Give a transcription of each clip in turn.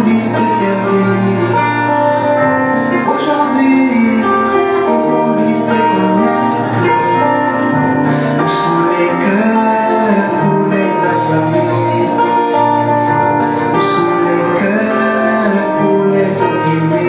disent te servir. Aujourd'hui, on dit te connaître. Où sont les cœurs pour les acclamer? Où sont les cœurs pour les opprimer?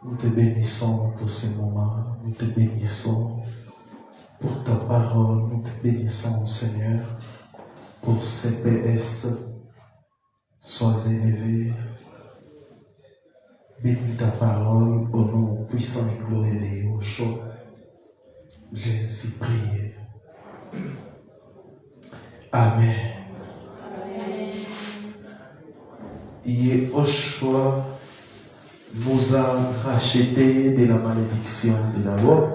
Nous te bénissons pour ce moment, nous te bénissons pour ta parole, nous te bénissons Seigneur pour CPS. Sois élevé, bénis ta parole au nom puissant et glorieux de Yahushua. J'ai ainsi prié. Amen. Yahushua nous a rachetés de la malédiction de la loi.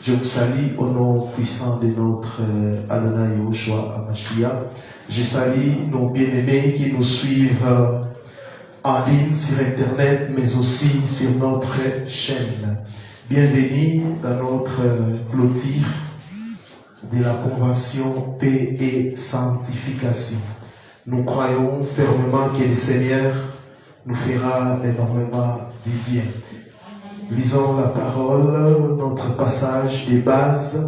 Je vous salue au nom puissant de notre Adonai Yahushua Hamashiach. Je salue nos bien-aimés qui nous suivent en ligne sur Internet, mais aussi sur notre chaîne. Bienvenue dans notre clôture de la convention paix et sanctification. Nous croyons fermement que le Seigneur nous fera énormément du bien. Lisons la parole, notre passage de base,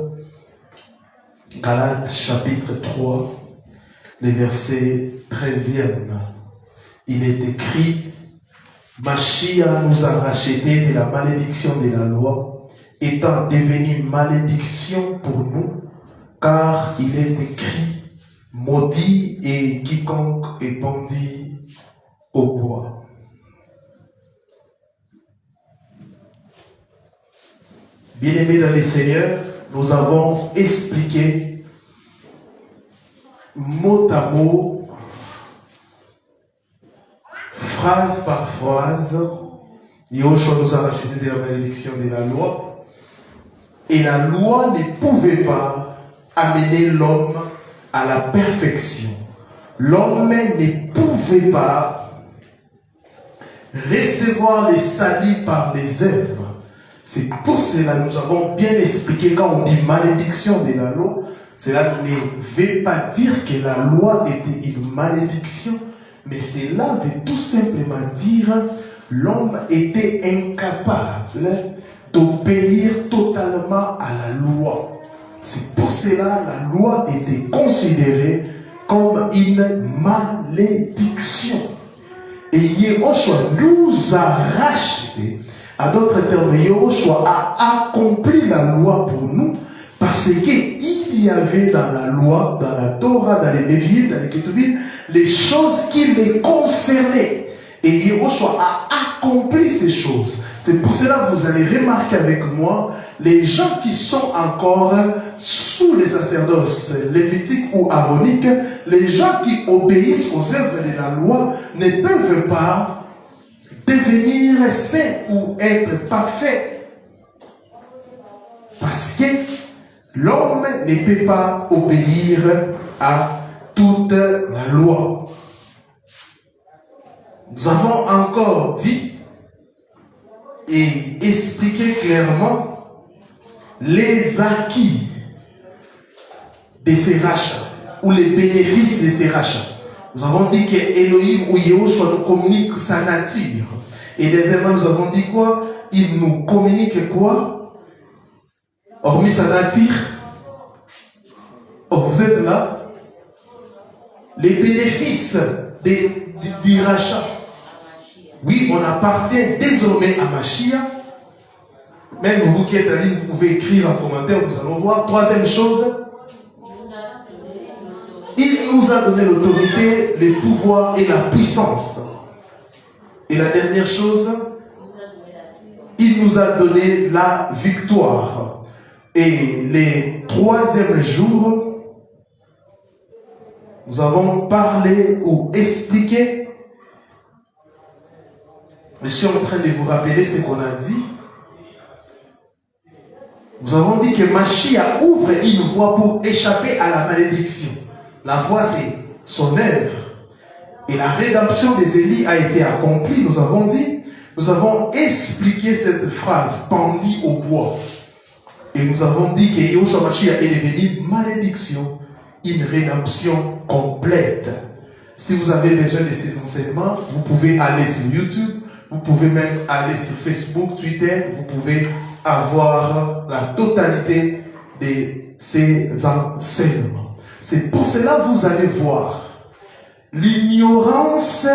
Galates chapitre 3, le verset 13e. Il est écrit, Mashiach nous a rachetés de la malédiction de la loi, étant devenu malédiction pour nous, car il est écrit, maudit est quiconque est pendu au bois. Bien-aimés dans le Seigneur, nous avons expliqué mot à mot, phrase par phrase, Yahushua nous a racheté de la malédiction de la loi, et la loi ne pouvait pas amener l'homme à la perfection. L'homme ne pouvait pas recevoir les saluts par les œuvres. C'est pour cela que nous avons bien expliqué quand on dit malédiction de la loi, cela ne veut pas dire que la loi était une malédiction, mais cela veut tout simplement dire l'homme était incapable d'obéir totalement à la loi. C'est pour cela que la loi était considérée comme une malédiction. Et Yahushua nous a rachetés. À d'autres termes, Yahushua a accompli la loi pour nous parce qu'il y avait dans la loi, dans la Torah, dans les Lévites, dans les Ketuvim, les choses qui les concernaient. Et Yahushua a accompli ces choses. C'est pour cela que vous allez remarquer avec moi, les gens qui sont encore sous les sacerdoces lévitiques ou aroniques, les gens qui obéissent aux œuvres de la loi ne peuvent pas devenir saint ou être parfait. Parce que l'homme ne peut pas obéir à toute la loi. Nous avons encore dit et expliqué clairement les acquis de ces rachats ou les bénéfices de ces rachats. Nous avons dit que Elohim ou Yahushua nous communique sa nature. Et deuxièmement, nous avons dit quoi? Il nous communique quoi? Hormis sa nature. Oh, vous êtes là? Les bénéfices du rachat. Oui, on appartient désormais à Mashiach. Même vous qui êtes en ligne, vous pouvez écrire en commentaire, nous allons voir. Troisième chose, il nous a donné l'autorité, le pouvoir et la puissance. Et la dernière chose, il nous a donné la victoire. Et les troisième jour, nous avons parlé ou expliqué. Je suis en train de vous rappeler ce qu'on a dit. Nous avons dit que Mashiach ouvre une voie pour échapper à la malédiction. La voie, c'est son œuvre. Et la rédemption des Élis a été accomplie, nous avons dit. Nous avons expliqué cette phrase, pendu au bois. Et nous avons dit que Yahushua Mashiach est devenu malédiction, une rédemption complète. Si vous avez besoin de ces enseignements, vous pouvez aller sur YouTube, vous pouvez même aller sur Facebook, Twitter, vous pouvez avoir la totalité de ces enseignements. C'est pour cela que vous allez voir l'ignorance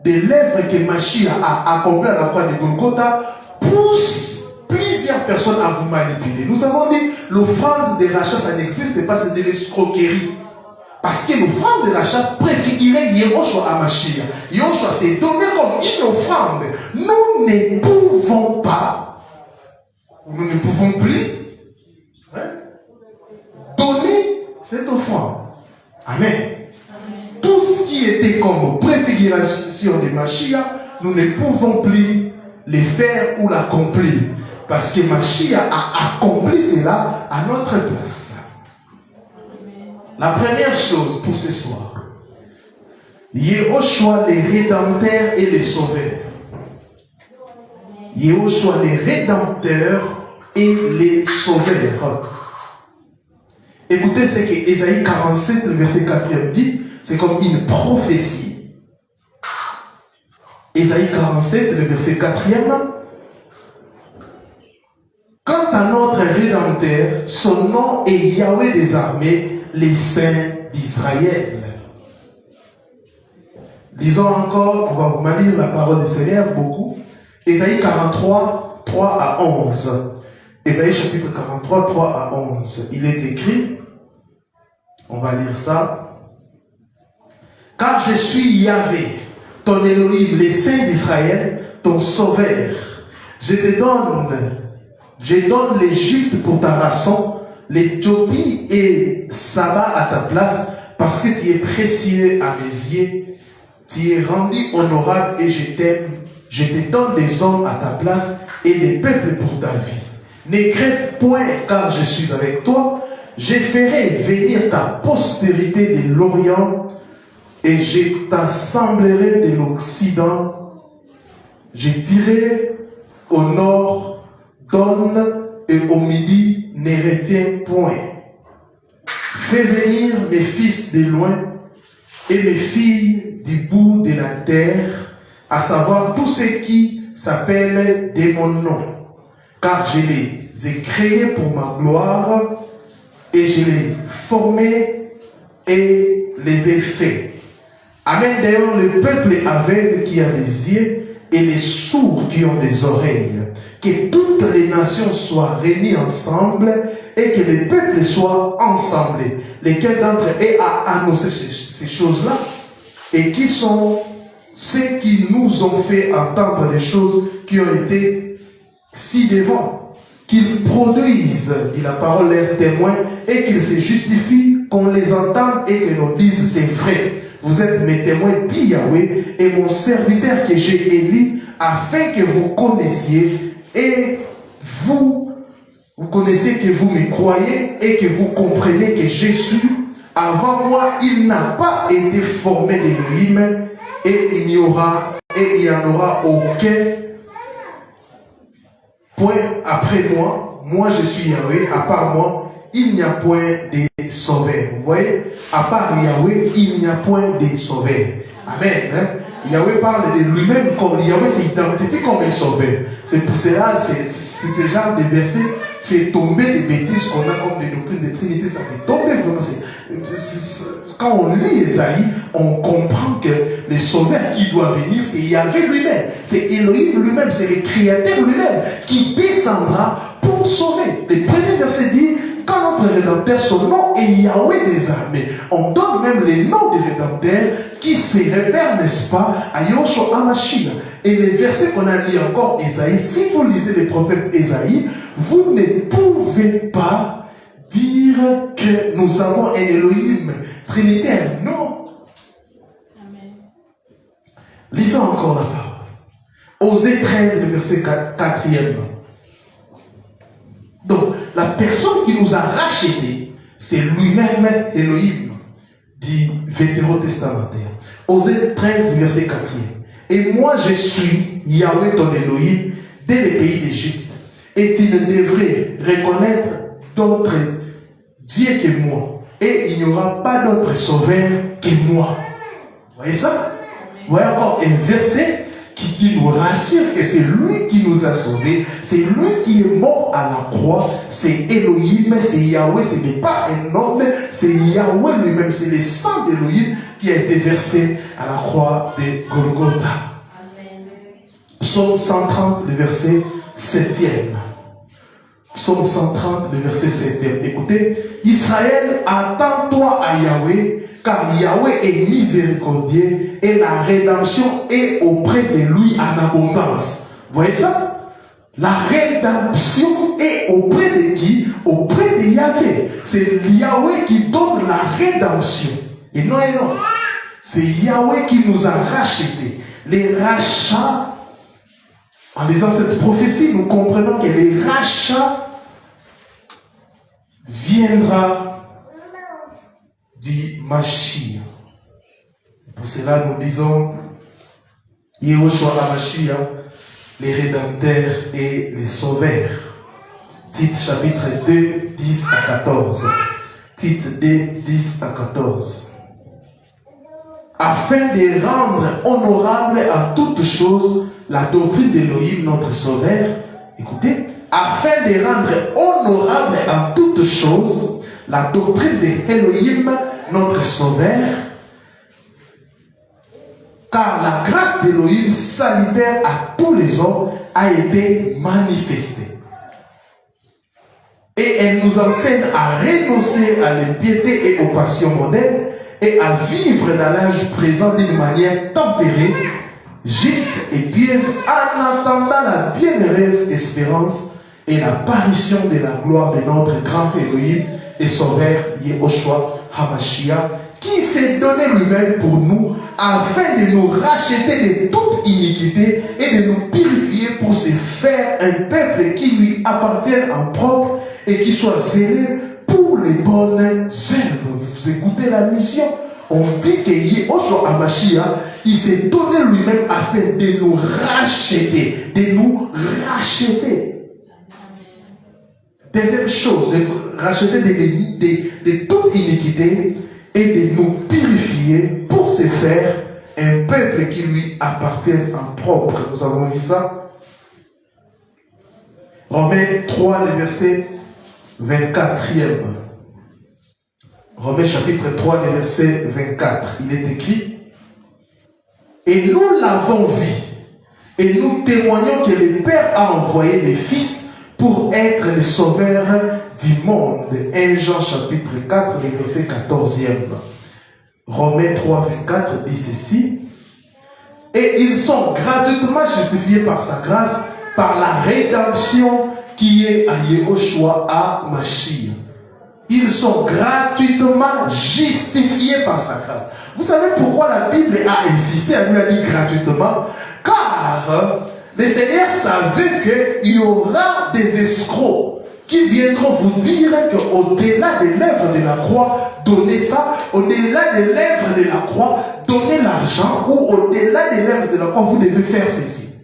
de l'œuvre que Mashiach a accomplie à la croix de Golgotha pousse plusieurs personnes à vous manipuler. Nous avons dit l'offrande des rachats, ça n'existe pas, c'est de l'escroquerie. Parce que l'offrande de rachat préfigurait Yahushua à Mashiach. Yahushua s'est donné comme une offrande. Nous ne pouvons pas, nous ne pouvons plus donner cette offrande. Amen. Tout ce qui était comme préfiguration de Mashiach, nous ne pouvons plus les faire ou l'accomplir. Parce que Mashiach a accompli cela à notre place. La première chose pour ce soir, Yahushua les rédempteurs et les sauveurs. Yahushua les rédempteurs et les sauveurs. Écoutez ce que Ésaïe 47, le verset 4 dit, c'est comme une prophétie. Ésaïe 47, le verset 4. Quant à notre Rédempteur, son nom est Yahweh des armées, les saints d'Israël. Lisons encore, on va vous lire la parole du Seigneur beaucoup. Ésaïe 43, 3 à 11. Ésaïe chapitre 43, 3 à 11. Il est écrit, on va lire ça. Car je suis Yahvé, ton Elohim, les saints d'Israël, ton sauveur. Je donne l'Égypte pour ta rançon, l'Éthiopie et Saba à ta place, parce que tu es précieux à mes yeux. Tu es rendu honorable et je t'aime. Je te donne des hommes à ta place et des peuples pour ta vie. Ne crains point, car je suis avec toi. Je ferai venir ta postérité de l'Orient et je t'assemblerai de l'Occident. Je dirai au nord, donne, et au midi, ne retiens point. Fais venir mes fils de loin et mes filles du bout de la terre, à savoir tous ceux qui s'appellent de mon nom. Car je les ai créés pour ma gloire et je les formés et les ai faits. Amen. D'ailleurs, le peuple aveugle qui a des yeux et les sourds qui ont des oreilles. Que toutes les nations soient réunies ensemble et que les peuples soient ensemble. Lesquels d'entre eux a annoncé ces choses-là et qui sont ceux qui nous ont fait entendre les choses qui ont été si devant. Qu'ils produisent, dit la parole, leurs témoins et qu'ils se justifient, qu'on les entende et que l'on dise c'est vrai. Vous êtes mes témoins, dit Yahweh, et mon serviteur que j'ai élu, afin que vous connaissiez et vous connaissez que vous me croyez et que vous comprenez que Jésus, avant moi, il n'a pas été formé d'Élohim et il n'y en aura aucun point après moi. Moi, je suis Yahweh, à part moi, il n'y a point de sauveur. Vous voyez, à part Yahweh, il n'y a point de sauveur. Amen. Hein? Yahweh parle de lui-même comme Yahweh s'est identifié comme un sauveur. C'est pour cela, ce genre de verset fait tomber des bêtises qu'on a comme des doctrines de Trinité. Ça fait tomber vraiment. quand on lit Ésaïe, on comprend que le sauveur qui doit venir, c'est Yahvé lui-même, c'est Elohim lui-même, c'est le Créateur lui-même qui descendra pour sauver. Le premier verset dit, quand notre Rédempteur, son nom est Yahweh des armées. On donne même les noms des Rédempteurs qui se réfèrent, n'est-ce pas, à Yahushua HaMashiach. Et les versets qu'on a dit encore, Ésaïe, si vous lisez les prophètes Ésaïe, vous ne pouvez pas dire que nous avons un Elohim trinitaire. Non. Amen. Lisons encore la parole. Osée 13, le verset 4e. Donc, la personne qui nous a rachetés, c'est lui-même Elohim, dit Vétérotestamentaire. Osée 13, verset 4e. Et moi, je suis Yahweh ton Elohim dès les pays d'Égypte. Et tu ne devrais reconnaître d'autres dieux que moi. Et il n'y aura pas d'autre sauveur que moi. Vous voyez ça? Vous voyez encore un verset qui nous rassure que c'est lui qui nous a sauvés, c'est lui qui est mort à la croix, c'est Elohim, c'est Yahweh, ce n'est pas un homme, c'est Yahweh lui-même, c'est le sang d'Elohim qui a été versé à la croix de Golgotha. Amen. Psaume 130, le verset 7e. Psaume 130, le verset 7e. Écoutez, Israël, attends-toi à Yahweh, car Yahweh est miséricordieux et la rédemption est auprès de lui en abondance. Vous voyez ça? La rédemption est auprès de qui? Auprès de Yahweh. C'est Yahweh qui donne la rédemption. Et non. C'est Yahweh qui nous a rachetés. Les rachats, en lisant cette prophétie, nous comprenons que les rachats viendra du Mashiach. Pour cela, nous disons Yahushua HaMashiach, les rédempteurs et les sauveurs. Tite chapitre 2, 10 à 14. Tite 2, 10 à 14. Afin de rendre honorable à toutes choses la doctrine d'Elohim, notre sauveur. Écoutez, afin de rendre honorable à toutes choses la doctrine d'Elohim, notre sauveur, car la grâce d'Elohim salutaire à tous les hommes a été manifestée. Et elle nous enseigne à renoncer à l'impiété et aux passions mondaines et à vivre dans l'âge présent d'une manière tempérée, juste et pieuse, en attendant la bienheureuse espérance et l'apparition de la gloire de notre grand Elohim et sauveur Yahushua HaMashiach, qui s'est donné lui-même pour nous afin de nous racheter de toute iniquité et de nous purifier pour se faire un peuple qui lui appartienne en propre et qui soit zélé pour les bonnes œuvres. Vous écoutez la mission? On dit que Yahushua HaMashiach, il s'est donné lui-même afin de nous racheter, Deuxième chose, de racheter de toute iniquité et de nous purifier pour se faire un peuple qui lui appartienne en propre. Nous avons vu ça. Romains 3, le verset 24e. Romains chapitre 3, le verset 24. Il est écrit: et nous l'avons vu, et nous témoignons que le Père a envoyé les fils pour être les sauveurs du monde. 1 Jean chapitre 4, le verset 14e. Romains 3, 24 dit ceci: et ils sont gratuitement justifiés par sa grâce, par la rédemption qui est à Yahushua HaMashiach. Ils sont gratuitement justifiés par sa grâce. Vous savez pourquoi la Bible a insisté, elle nous a dit gratuitement? Car le Seigneur savait qu'il y aura des escrocs qui viendront vous dire qu'au-delà de l'œuvre de la croix, donnez ça, au-delà de l'œuvre de la croix, donnez l'argent, ou au-delà de l'œuvre de la croix, vous devez faire ceci.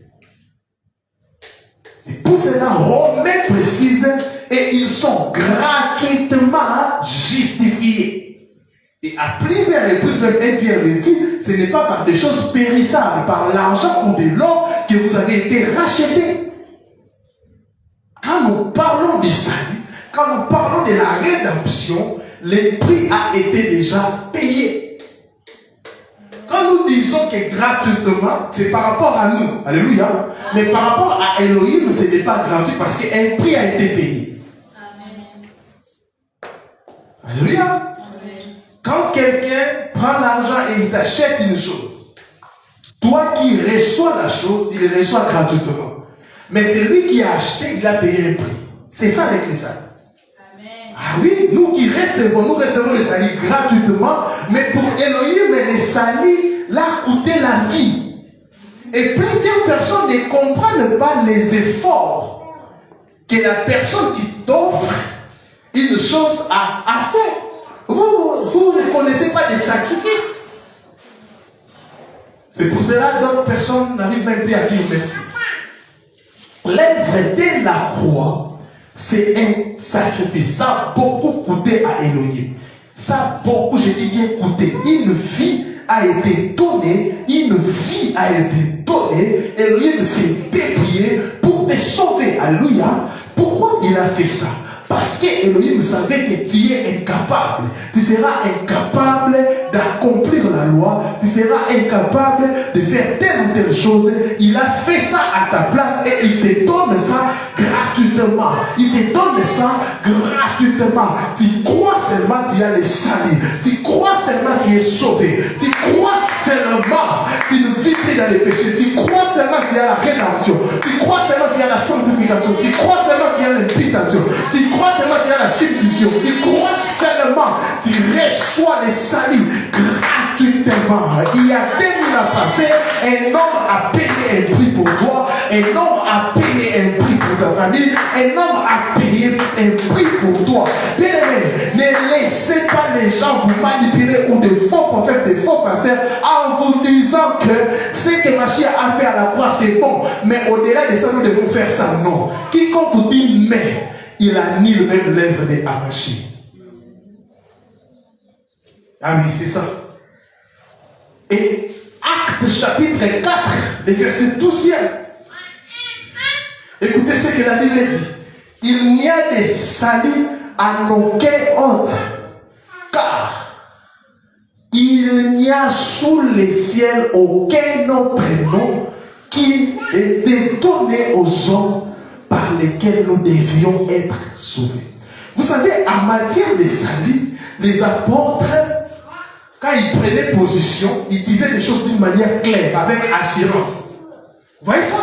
C'est pour cela, Romains précise, et ils sont gratuitement justifiés. Et à plusieurs reprises, même un Pierre le dit, ce n'est pas par des choses périssables, par l'argent ou de l'or que vous avez été rachetés. Quand nous parlons du salut, quand nous parlons de la le prix a été déjà payé. Quand nous disons que gratuitement, c'est par rapport à nous. Alléluia. Mais par rapport à Elohim, ce n'est pas gratuit parce qu'un prix a été payé. Amen. Alléluia. Amen. Quand quelqu'un prend l'argent et il t'achète une chose, toi qui reçois la chose, il le reçoit gratuitement. Mais c'est lui qui a acheté, il a payé un prix. C'est ça avec les salis. Ah oui, nous qui recevons les salis gratuitement, mais pour Elohim, les salis, l'a coûté la vie. Et plusieurs personnes ne comprennent pas les efforts que la personne qui t'offre une chose a fait. Vous ne connaissez pas des sacrifices. C'est pour cela que d'autres personnes n'arrivent même plus à dire merci. L'œuvre de la croix, c'est un sacrifice. Ça a beaucoup coûté à Elohim. Ça a beaucoup, je dis bien, coûté. Une vie a été donnée. Une vie a été donnée. Elohim s'est débrouillé pour te sauver. Alléluia. Pourquoi il a fait ça? Parce que Elohim savait que tu es incapable. Tu seras incapable d'accomplir la loi. Tu seras incapable de faire telle ou telle chose. Il a fait ça à ta place et il te donne ça gratuitement. Il te donne ça gratuitement. Tu crois seulement tu as les salis. Tu crois seulement tu es sauvé. Tu crois seulement tu ne vis plus dans les péchés. Tu crois seulement tu as la rédemption. Tu crois seulement tu as la sanctification. Tu crois seulement tu as l'imputation. Tu crois seulement tu as la substitution. Tu crois seulement tu reçois les salis gratuitement. Il y a 2000 ans passés, un homme a payé un prix pour toi, un homme a payé un prix pour ta famille, un homme a payé un prix pour toi. Bien aimé, ne laissez pas les gens vous manipuler ou des faux prophètes, des faux pasteurs en vous disant que ce que Mashiach a fait à la croix c'est bon, mais au-delà de ça nous devons faire ça. Non. Quiconque vous dit mais, il annule même l'œuvre de Mashiach. Ah oui, c'est ça. Et Actes chapitre 4, les versets 12e. Écoutez ce que la Bible dit. Il n'y a de salut en aucun autre, car il n'y a sous les ciels aucun autre nom qui était donné aux hommes par lesquels nous devions être sauvés. Vous savez, en matière de salut, les apôtres, quand ils prenaient position, ils disaient des choses d'une manière claire, avec assurance. Vous voyez ça?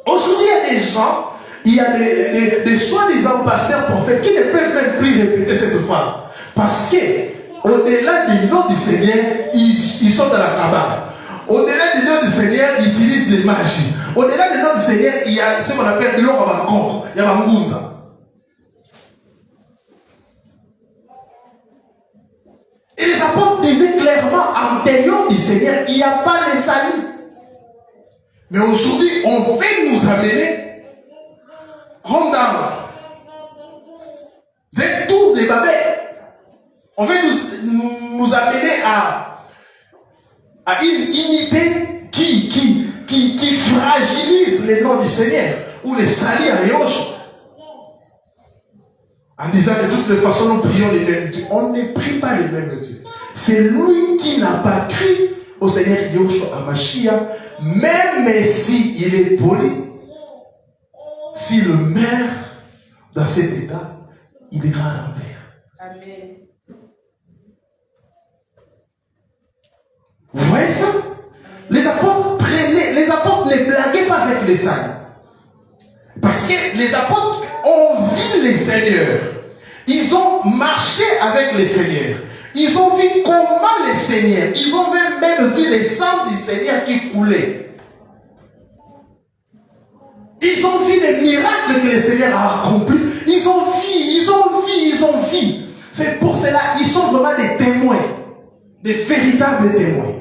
Aujourd'hui, il y a des gens, il y a des soi-disant pasteurs prophètes qui ne peuvent même plus répéter cette phrase. Parce que, au-delà du nom du Seigneur, ils sont dans la cabane. Au-delà du nom du Seigneur, ils utilisent les magies. Au-delà du nom du Seigneur, il y a ce qu'on appelle l'or, il y a Mangunza. Et les apôtres disaient clairement, en dehors du Seigneur, il n'y a pas les salis. Mais aujourd'hui, on veut nous amener comme dans un tour de Babel. On veut nous amener à une unité qui fragilise les noms du Seigneur, ou les salis à Yosh. En disant de toutes les façons, nous prions les mêmes dieux. On ne prie pas les mêmes dieux. C'est lui qui n'a pas crié au Seigneur Yoshua Hamashiach, même si il est poli, s'il meurt dans cet état, il ira à l'enfer. Amen. Vous voyez ça? Les apôtres ne blaguaient pas avec les saints. Parce que les apôtres ont vu les seigneurs. Ils ont marché avec les seigneurs. Ils ont vu comment les seigneurs. Ils ont même vu les sangs du Seigneur qui coulaient. Ils ont vu les miracles que le Seigneur a accomplis. Ils ont vu. C'est pour cela ils sont vraiment des témoins. Des véritables témoins.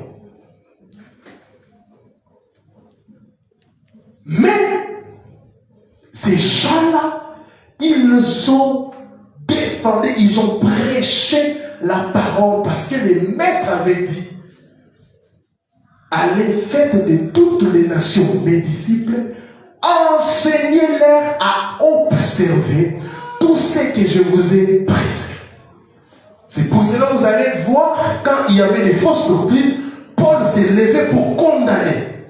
Mais ces gens-là, ils ont défendu, ils ont prêché la parole parce que les maîtres avaient dit: allez, faites de toutes les nations mes disciples, enseignez-leur à observer tout ce que je vous ai prescrit. C'est pour cela que vous allez voir, quand il y avait des fausses doctrines, Paul s'est levé pour condamner.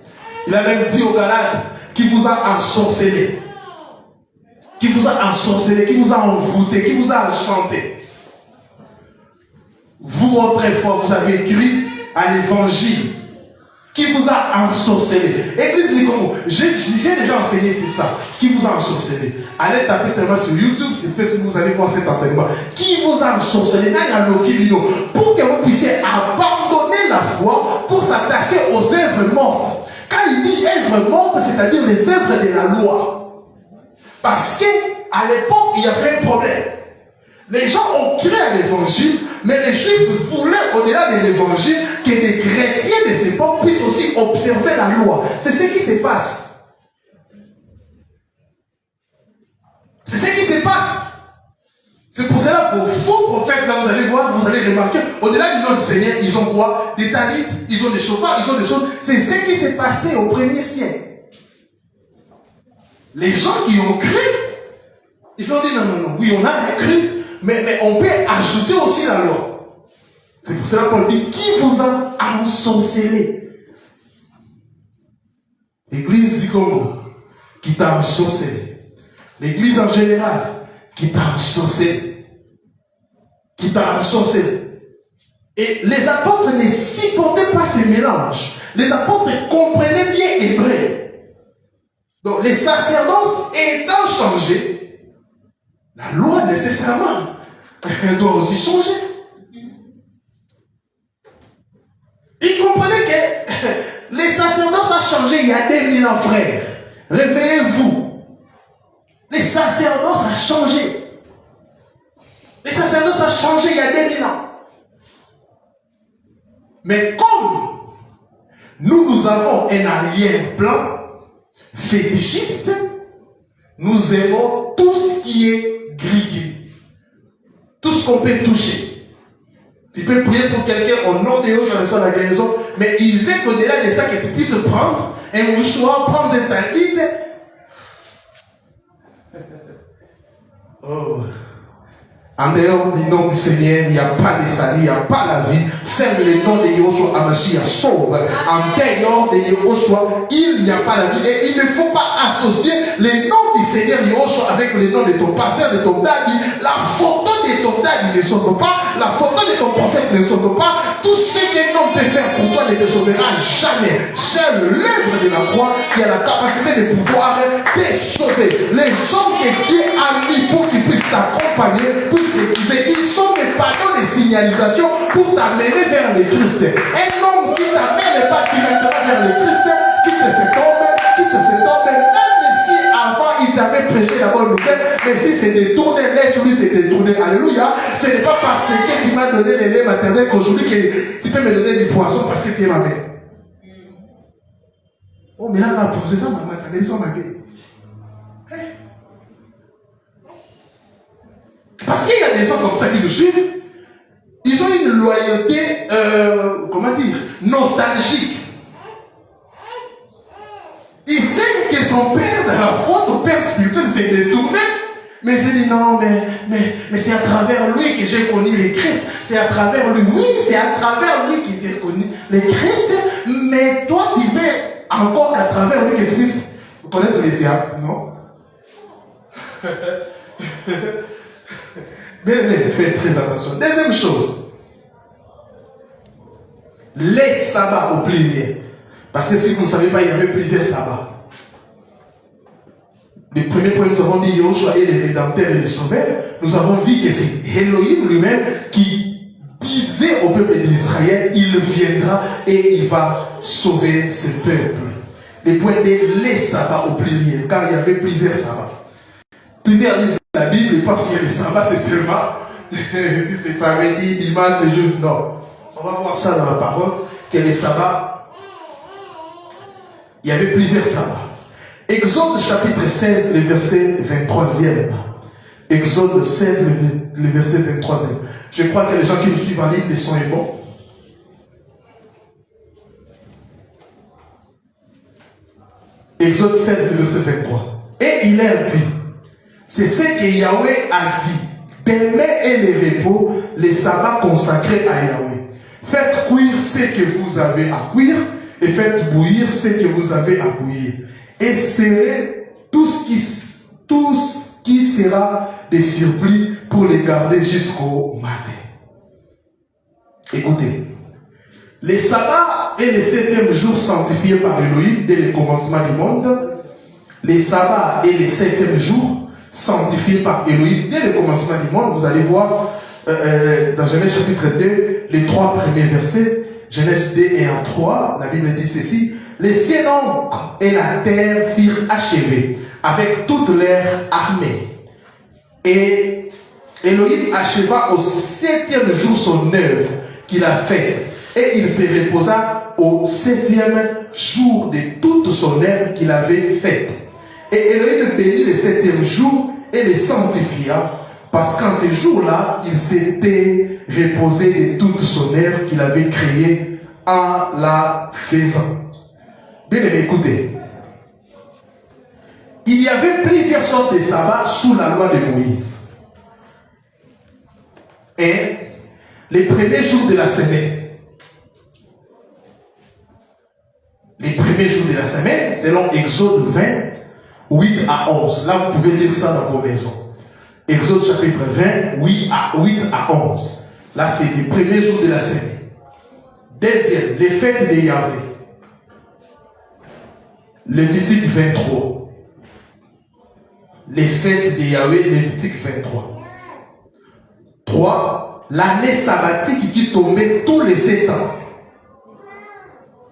Il a même dit aux Galates, qui vous a ensorcelé, qui vous a ensorcelé, qui vous a envoûté, qui vous a enchanté. Vous, autrefois, vous avez cru à l'évangile qui vous a ensorcelé. Église Nicomo, j'ai déjà enseigné sur ça. Qui vous a ensorcelé? Allez taper seulement sur YouTube, sur Facebook, vous allez voir cet enseignement. Qui vous a ensorcelé? Pour que vous puissiez abandonner la foi pour s'attacher aux œuvres mortes. Quand il dit œuvres mortes, c'est-à-dire les œuvres de la loi. Parce qu'à l'époque, il y avait un problème. Les gens ont cru à l'évangile, mais les Juifs voulaient, au-delà de l'évangile, que les chrétiens de ces époques puissent aussi observer la loi. C'est ce qui se passe. C'est ce qui se passe. C'est pour cela que vos faux prophètes, là, vous allez voir, vous allez remarquer, au-delà du nom du Seigneur, ils ont quoi? Des talit, ils ont des chauffards, ils ont des choses. C'est ce qui s'est passé au 1er siècle. Les gens qui ont cru, ils ont dit non, oui, on a cru. Mais on peut ajouter aussi la loi. C'est pour cela qu'on dit, qui vous a ensorcelé? L'église du Congo, qui t'a ensorcelé. L'église en général, qui t'a ensorcelé. Qui t'a ensorcelé. Et les apôtres ne supportaient pas ces mélanges. Les apôtres comprenaient bien hébreu. Donc les sacerdoces étant changés, la loi, nécessairement, doit aussi changer. Ils comprenaient que les sacerdoces ont changé il y a 2000 ans, frères. Réveillez-vous. Les sacerdoces ont changé. Les sacerdoces ont changé il y a 2000 ans. Mais comme nous avons un arrière-plan fétichiste, nous aimons tout ce qui est gris. Tout ce qu'on peut toucher. Tu peux prier pour quelqu'un au nom de Dieu, je reçois la guérison, mais il veut qu'au-delà de ça, que tu puisses prendre un mouchoir, prendre un talit. Oh. En dehors du nom du Seigneur, il n'y a pas de salut, il n'y a pas la vie. Seul le nom de Yahushua Hamashiach sauve. En dehors de Yahushua, il n'y a pas la vie. Et il ne faut pas associer le nom du Seigneur Yahushua avec le nom de ton pasteur, de ton daddy. La photo de ton daddy ne sauve pas. La photo de ton prophète ne sauve pas. Tout ce qu'un homme peut faire pour toi ne te sauvera jamais. Seule l'œuvre de la croix qui a la capacité de pouvoir te sauver. Les hommes que Dieu a mis pour qu'ils puissent t'accompagner, ils sont des panneaux de signalisation pour t'amener vers le Christ. Un homme qui t'amène pas directement vers le Christ, quitte cet homme, même si avant il t'avait prêché la bonne nouvelle, mais si c'est détourné, laisse-lui se détourner. Alléluia. Ce n'est pas parce que tu m'as donné les lait maternel qu'aujourd'hui que tu peux me donner du poisson parce que tu es ma mère. Oh, mais là, c'est ça ma maternelle, c'est ma mère. Parce qu'il y a des gens comme ça qui nous suivent, ils ont une loyauté, comment dire, nostalgique. Ils savent que son père, dans la foi, son père spirituel s'est détourné, mais il dit non, mais c'est à travers lui que j'ai connu le Christ. C'est à travers lui, oui, c'est à travers lui que j'ai connu le Christ, mais toi tu veux encore qu'à travers lui que tu puisses connaître le diable, non? Bien, faites très attention. Deuxième chose, les sabbats au pluriel. Parce que si vous ne savez pas, il y avait plusieurs sabbats. Le premier point, nous avons dit Yahushua est le rédempteur et le sauveur. Nous avons vu que c'est Elohim lui-même qui disait au peuple d'Israël, il viendra et il va sauver ce peuple. Le point de les sabbats au pluriel, car il y avait plusieurs sabbats. Plusieurs lisent la Bible et pensent que le sabbat c'est seulement c'est samedi, dimanche, le jour. Non. On va voir ça dans la parole, que les sabbats, il y avait plusieurs sabbats. Exode chapitre 16, le verset 23e. Exode 16, le verset 23e. Je crois que les gens qui nous suivent en ligne, le son est bon. Exode 16, le verset 23. Et il leur dit, c'est ce que Yahweh a dit. d'aimer et les repos, les sabbats consacrés à Yahweh. Faites cuire ce que vous avez à cuire et faites bouillir ce que vous avez à bouillir. Et serrez tout ce qui sera des surplus pour les garder jusqu'au matin. Écoutez, les sabbats et les 7e jours sanctifiés par Elohim dès le commencement du monde, les sabbats et les 7e jours sanctifiés par Elohim dès le commencement du monde, vous allez voir dans Genèse chapitre 2, les 3 premiers versets, Genèse 2 et 1, 3, la Bible dit ceci: les cieux donc et la terre firent achever avec toute leur armée. Et Elohim acheva au 7e jour son œuvre qu'il a faite. Et il se reposa au 7e jour de toute son œuvre qu'il avait faite. Et Elohim bénit le 7e jour et le sanctifia, parce qu'en ce jour-là, il s'était reposé de toute son œuvre qu'il avait créée en la faisant. Bien aimé, écoutez. Il y avait plusieurs sortes de sabbats sous la loi de Moïse. Et les premiers jours de la semaine, selon Exode 20, 8 à 11. Là, vous pouvez lire ça dans vos maisons. Exode chapitre 20, 8 à 11. Là, c'est les premiers jours de la semaine. Deuxième, les fêtes de Yahvé. Lévitique 23. Les fêtes de Yahvé, Lévitique 23. 3. L'année sabbatique qui tombait tous les 7 ans.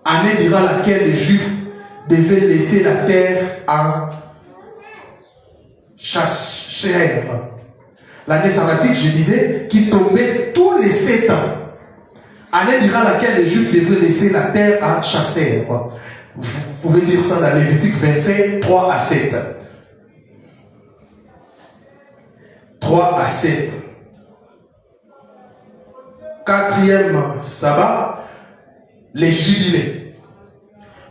Année durant laquelle les Juifs devaient laisser la terre en chachère. L'année sabbatique, je disais, qui tombait tous les 7 ans. Année durant laquelle les Juifs devaient laisser la terre en chachère. Vous pouvez lire ça dans Lévitique 25, 3 à 7. 3 à 7. 4e sabbat, les jubilés.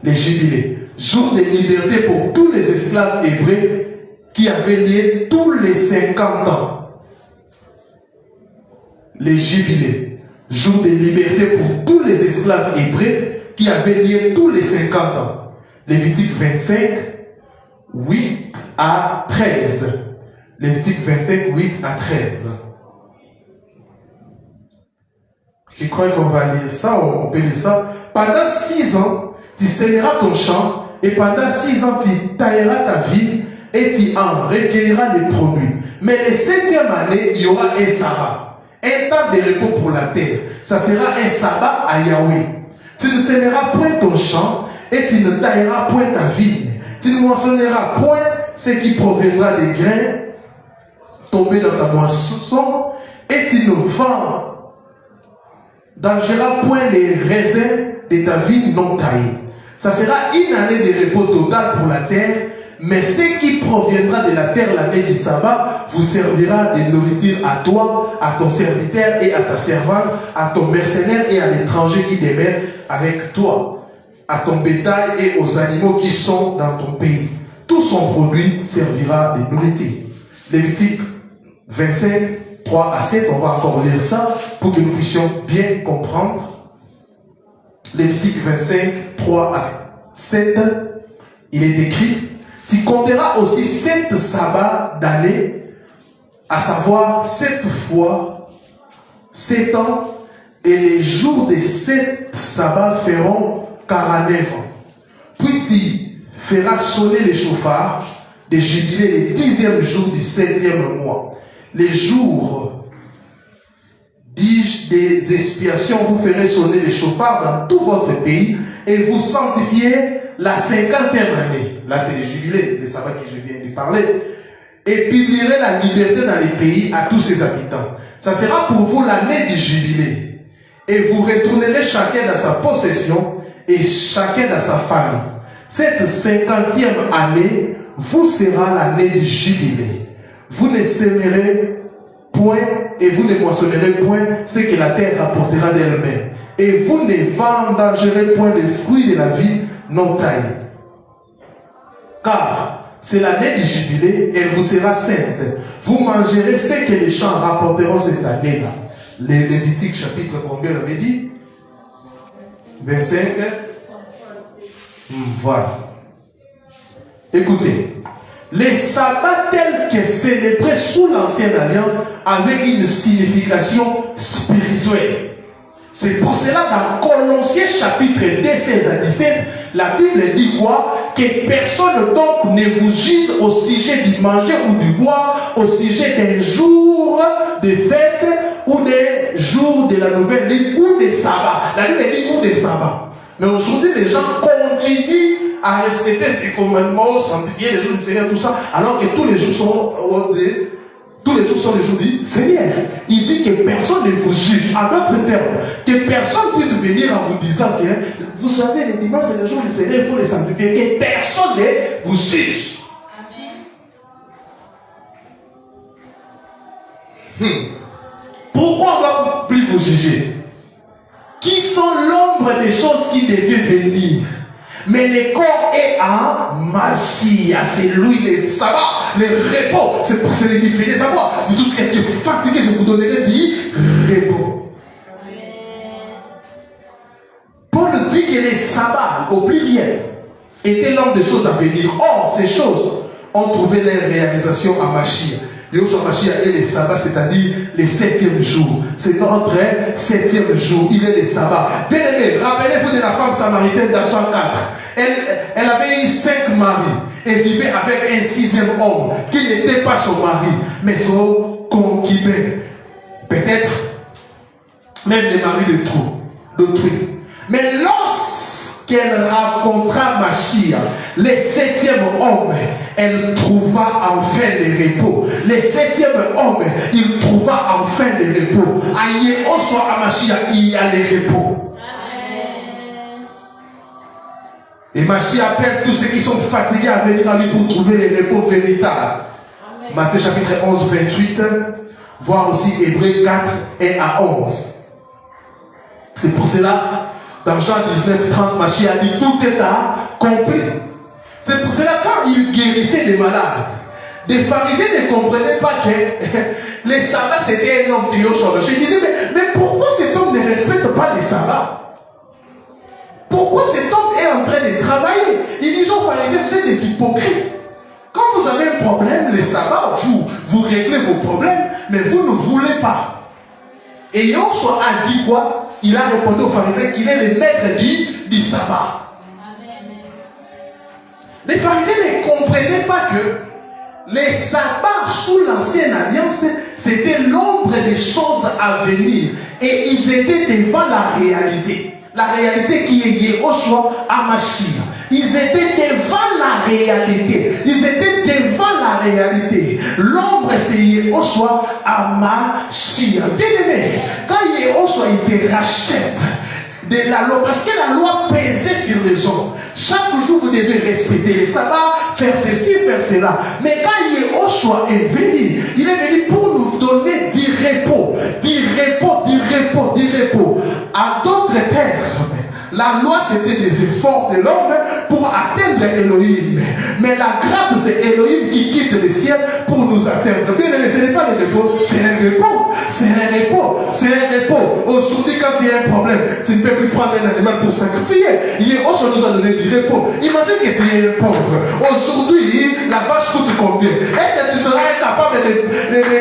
Les jubilés. Jour de liberté pour tous les esclaves hébreux qui avaient lié tous les 50 ans. Les jubilés. Jour de liberté pour tous les esclaves hébreux qui avaient lié tous les 50 ans. Lévitique 25, 8 à 13. Lévitique 25, 8 à 13. Je crois qu'on va lire ça, on peut lire ça. Pendant 6 ans, tu sèmeras ton champ, et pendant 6 ans, tu tailleras ta ville, et tu en recueilleras les produits. Mais la 7e année, il y aura un sabbat. Un temps de repos pour la terre. Ça sera un sabbat à Yahweh. Tu ne sèmeras point ton champ, et tu ne tailleras point ta ville. Tu ne moissonneras point ce qui proviendra des grains tombés dans ta moisson, et tu ne vendangeras point les raisins de ta ville non taillée. Ça sera une année de repos total pour la terre, mais ce qui proviendra de la terre l'année du sabbat vous servira de nourriture à toi, à ton serviteur et à ta servante, à ton mercenaire et à l'étranger qui demeure avec toi, à ton bétail et aux animaux qui sont dans ton pays. Tout son produit servira de nourriture. Lévitique 25, 3 à 7, on va encore lire ça pour que nous puissions bien comprendre. Lévitique 25, 3 à 7, il est écrit: tu compteras aussi 7 sabbats d'année, à savoir 7 fois 7 ans, et les jours des 7 sabbats feront 49 ans. Puis tu feras sonner les chauffards des jubilés les 10e jour du 7e mois. Les jours, dis-je, des expiations, vous ferez sonner les chauffards dans tout votre pays et vous sanctifiez la 50e année. Là, c'est les jubilés, les sabbats que je viens de parler. Et publierez la liberté dans les pays à tous ses habitants. Ça sera pour vous l'année du jubilé. Et vous retournerez chacun dans sa possession et chacun dans sa famille. Cette 50e année vous sera l'année du jubilé. Vous ne sèmerez point et vous ne moissonnerez point ce que la terre apportera d'elle-même. Et vous ne vendangerez point les fruits de la vie non taillés. Car c'est l'année du jubilé, elle vous sera sainte. Vous mangerez ce que les champs rapporteront cette année-là. Les Lévitique chapitre combien on avait dit? 25. Voilà. Écoutez, les sabbats tels que célébrés sous l'ancienne alliance avaient une signification spirituelle. C'est pour cela dans Colossiens chapitre 2, 16 à 17, la Bible dit quoi? Que personne donc ne vous juge au sujet du manger ou du boire, au sujet des jours de fête ou des jours de la nouvelle lune ou des sabbats. La Bible dit ou des sabbats. Mais aujourd'hui, les gens continuent à respecter ces commandements, sanctifier les jours du Seigneur, tout ça, alors que tous les jours sont les jours du Seigneur. Il dit que personne ne vous juge. En d'autres termes, que personne puisse venir en vous disant que vous savez, les dimanches c'est le jour du Seigneur, il faut les sanctifier. Que personne ne vous juge. Amen. Pourquoi on ne doit plus vous juger? Qui sont l'ombre des choses qui devaient venir? Mais le corps est en Mashiach, c'est lui le sabbat, le repos. C'est pour cela qu'il fait les savoir. Vous tous qui êtes fatigués, je vous donnerai du repos. Paul dit que les sabbats, au pluriel, étaient l'homme des choses à venir. Or, ces choses ont trouvé leur réalisation à Mashiach. Yahushua Mashiach est le sabbat, c'est-à-dire le 7e jour. C'est notre 7e jour. Il est le sabbat. Bien aimé, rappelez-vous de la femme samaritaine dans Jean 4. Elle avait eu 5 maris et vivait avec un 6e homme qui n'était pas son mari, mais son concubin. Peut-être même le mari d'autrui. Mais lorsqu'elle rencontra Mashiach, le 7e homme, elle trouva enfin le repos. Le 7e homme, il trouva enfin le repos. Aïe, on soit à Mashiach, il y a le repos. Et Mashiach appelle tous ceux qui sont fatigués à venir à lui pour trouver le repos véritable. Matthieu chapitre 11, 28, voire aussi Hébreux 4, 1 à 11. C'est pour cela, dans Jean 19, 30, Mashiach dit tout est accompli. C'est pour cela, quand il guérissait des malades, les pharisiens ne comprenaient pas que les sabbats c'était un homme si Yahushua. Je disais, mais pourquoi cet homme ne respecte pas les sabbats? Pourquoi cet homme est en train de travailler? Ils disent aux pharisiens, vous êtes des hypocrites. Quand vous avez un problème, les sabbats, vous réglez vos problèmes, mais vous ne voulez pas. Et Yahushua a dit quoi? Il a répondu aux pharisiens qu'il est le maître du sabbat. Les pharisiens ne comprenaient pas que les sabbats sous l'ancienne alliance, c'était l'ombre des choses à venir. Et ils étaient devant la réalité. La réalité qui est Yahushua HaMashiach. Ils étaient devant la réalité. Ils étaient devant la réalité. L'ombre, c'est Yahushua HaMashiach. Bien aimé, quand Yahushua il te rachète de la loi, parce que la loi pesait sur les hommes. Chaque jour, vous devez respecter les sabbats, faire ceci, faire cela. Mais quand Yahushua est venu, il est venu pour nous donner du repos. Du repos, du repos, du repos. À d'autres termes, la loi c'était des efforts de l'homme pour atteindre Elohim. Mais la grâce c'est Elohim qui quitte le ciel pour nous atteindre. Bien aimé, ce n'est pas le repos, c'est un repos. C'est un repos. C'est un repos. Aujourd'hui, quand il y a un problème, tu ne peux plus prendre un animal pour sacrifier. Yahushua nous a donné du repos. Imagine que tu es pauvre. Aujourd'hui, la vache coûte combien? Est-ce que tu seras incapable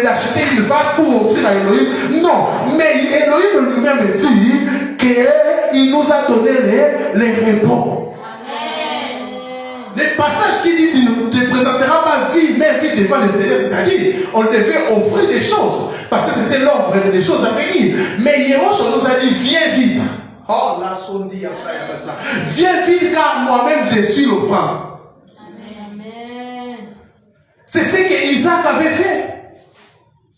d'acheter une vache pour offrir à Elohim? Non. Mais Elohim lui-même dit qu'il nous a donné les repos. Les passages qui disent tu ne te présenteras pas vide, mais vide devant les Seigneur, c'est-à-dire on devait offrir des choses, parce que c'était l'offre des choses à venir. Mais Yahushua nous a dit viens vite. Oh la sondi viens vite car moi-même je suis l'offrande. C'est ce que Isaac avait fait.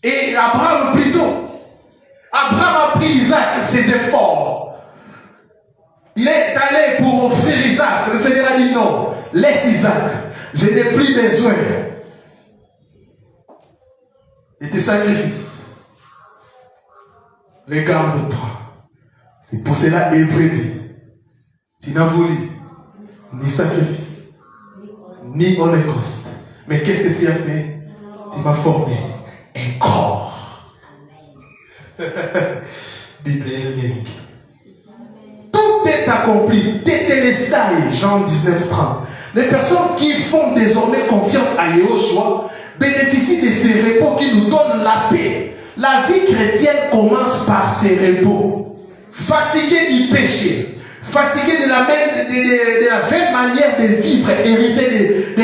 Et Abraham plutôt. Abraham a pris Isaac, ses efforts. Il est allé pour offrir Isaac. Le Seigneur a dit non, laisse Isaac. Je n'ai plus besoin de tes sacrifices. Regarde-toi. C'est pour cela Hébreux dit, tu n'as voulu ni sacrifice, ni holocauste. Mais qu'est-ce que tu as fait? Tu m'as formé un corps. Bible hélénique. Tout est accompli. Tétélestai, Jean 19:30. Les personnes qui font désormais confiance à Yahushua bénéficient de ces repos qui nous donnent la paix. La vie chrétienne commence par ces repos. Fatigué du péché, fatigué de la même manière de vivre, hérité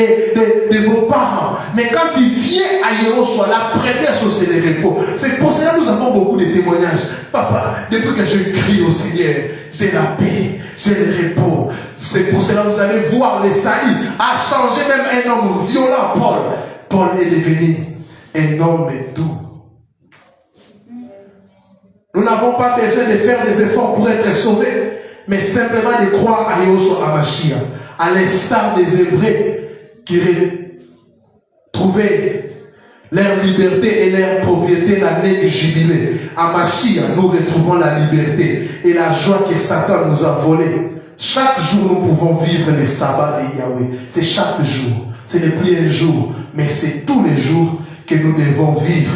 de vos parents. Mais quand il vient à Yahushua, la première chose c'est le repos. C'est pour cela que nous avons beaucoup de témoignages. Papa, depuis que je crie au Seigneur, j'ai la paix, j'ai le repos. C'est pour cela que vous allez voir les salis a changé même un homme violent, Paul. Paul est devenu un homme doux. Nous n'avons pas besoin de faire des efforts pour être sauvés, mais simplement de croire à Yahushua HaMashiach, à l'instar des Hébreux qui retrouvaient leur liberté et leur propriété l'année du jubilé. À Mashiach, nous retrouvons la liberté et la joie que Satan nous a volée. Chaque jour, nous pouvons vivre les sabbats de Yahweh. C'est chaque jour. Ce n'est plus un jour, mais c'est tous les jours que nous devons vivre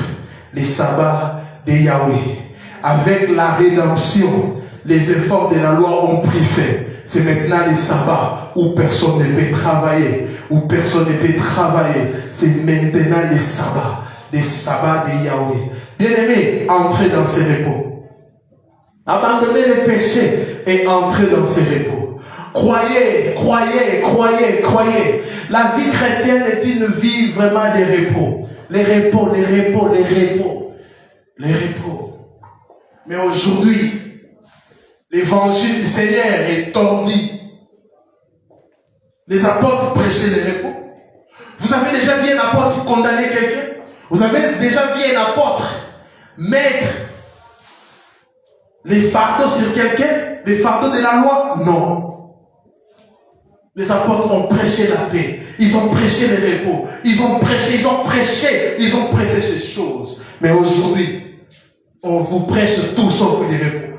les sabbats de Yahweh. Avec la rédemption, les efforts de la loi ont pris fin. C'est maintenant les sabbats où personne ne peut travailler. Où personne ne peut travailler. C'est maintenant les sabbats de Yahweh. Bien-aimés, entrez dans ces repos. Abandonnez les péchés et entrez dans ces repos. Croyez, croyez, croyez, croyez. La vie chrétienne est une vie vraiment de repos. Les repos, les repos, les repos. Les repos. Mais aujourd'hui, l'évangile du Seigneur est tordu. Les apôtres prêchaient les repos. Vous avez déjà vu un apôtre condamner quelqu'un? Vous avez déjà vu un apôtre mettre les fardeaux sur quelqu'un? Les fardeaux de la loi? Non. Les apôtres ont prêché la paix. Ils ont prêché les repos. Ils ont prêché ces choses. Mais aujourd'hui, on vous prêche tout sauf les repos.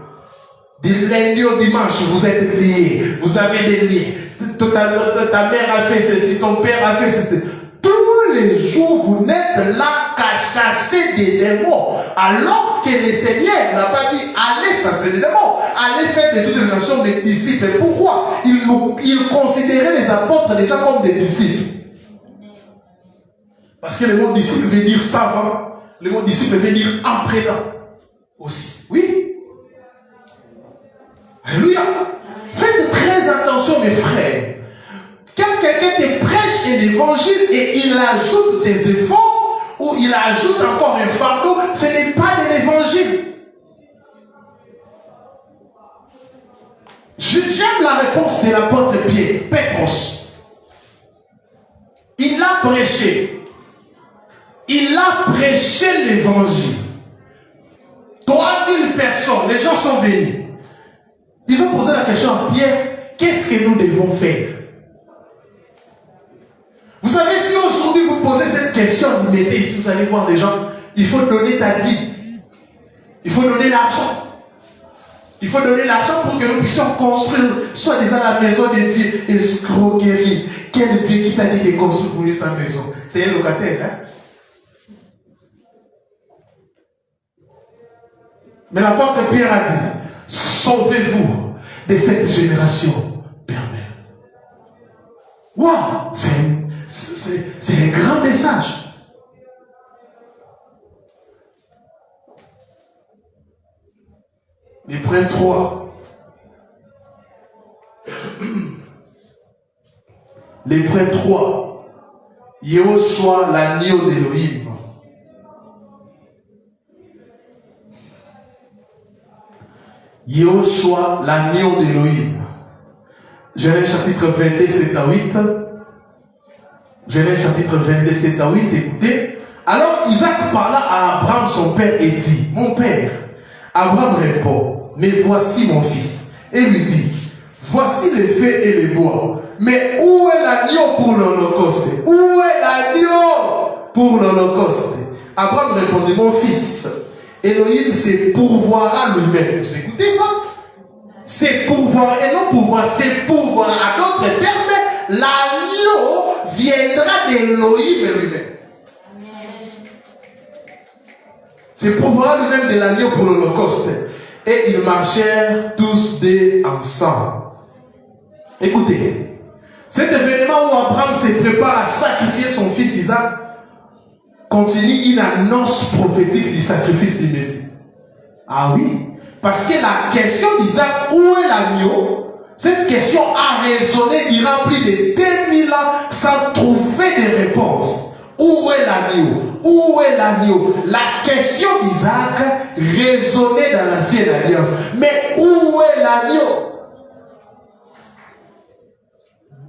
Du lundi au dimanche, vous êtes liés. Vous avez des liens. Ta mère a fait ceci, ton père a fait ceci. Tous les jours, vous n'êtes là qu'à chasser des démons. Alors que le Seigneur n'a pas dit allez chasser des démons. Allez faire de toutes les nations des disciples. Et pourquoi? Il considérait les apôtres déjà comme des disciples. Parce que le mot disciple veut dire savant. Le mot disciple veut dire apprenant. Aussi. Oui. Alléluia. Faites très attention, mes frères. Quand quelqu'un te prêche un évangile et il ajoute des efforts ou il ajoute encore un fardeau, ce n'est pas de l'évangile. J'aime la réponse de l'apôtre Pierre, Pétros. Il a prêché. Il a prêché l'évangile. 3000 personnes, les gens sont venus. Ils ont posé la question à Pierre, qu'est-ce que nous devons faire? Vous savez, si aujourd'hui vous posez cette question, vous mettez ici, vous allez voir les gens, il faut donner ta dîme. Il faut donner l'argent. Il faut donner l'argent pour que nous puissions construire, soi-disant, la maison de Dieu. Escroquerie. Quel Dieu qui t'a dit de construire pour lui sa maison? C'est un locataire, hein? Mais l'apôtre Pierre a dit, sauvez-vous de cette génération perverse. Waouh! C'est un grand message. Hébreux 3. L'Hébreux 3. Yahushua l'agneau d'Élohim. Yahushua l'agneau d'Élohim. Genèse chapitre 22, 7 à 8. Genèse chapitre 22, 7 à 8. Écoutez. Alors Isaac parla à Abraham son père et dit, mon père. Abraham répond, mais voici mon fils. Et lui dit, voici les feux et les bois. Mais où est l'agneau pour l'holocauste? Où est l'agneau pour l'holocauste? Abraham répondit, mon fils, Elohim se pourvoira lui-même. Vous écoutez ça? C'est pourvoir et non pouvoir, c'est pourvoir. À d'autres termes, l'agneau viendra Elohim lui-même. C'est prouvera lui-même de l'agneau pour l'Holocauste. Et ils marchèrent tous deux ensemble. Écoutez, cet événement où Abraham se prépare à sacrifier son fils Isaac continue une annonce prophétique du sacrifice du Messie. Ah oui, parce que la question d'Isaac, où est l'agneau? Cette question a résonné durant plus de 2000 ans sans trouver de réponse. Où est l'agneau? Où est l'agneau? La question d'Isaac résonnait dans l'ancienne alliance. Mais où est l'agneau?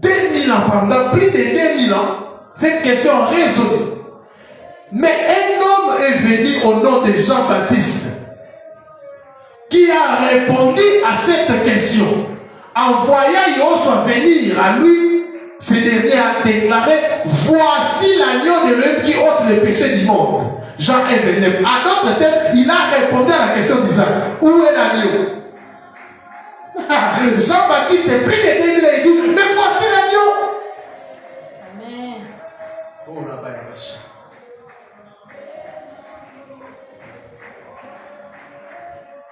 2000 ans, pendant plus de 2000 ans, cette question résonnait. Mais un homme est venu au nom de Jean-Baptiste qui a répondu à cette question. En voyant Yoshua venir à lui, ce dernier a déclaré: voici l'agneau de l'homme qui ôte le péché du monde. Jean 1,29. À d'autres termes, il a répondu à la question d'Isaac: où est l'agneau? Jean-Baptiste est pris les 2000 et dit: mais voici l'agneau. Amen. Oh là-bas, il y a le chat.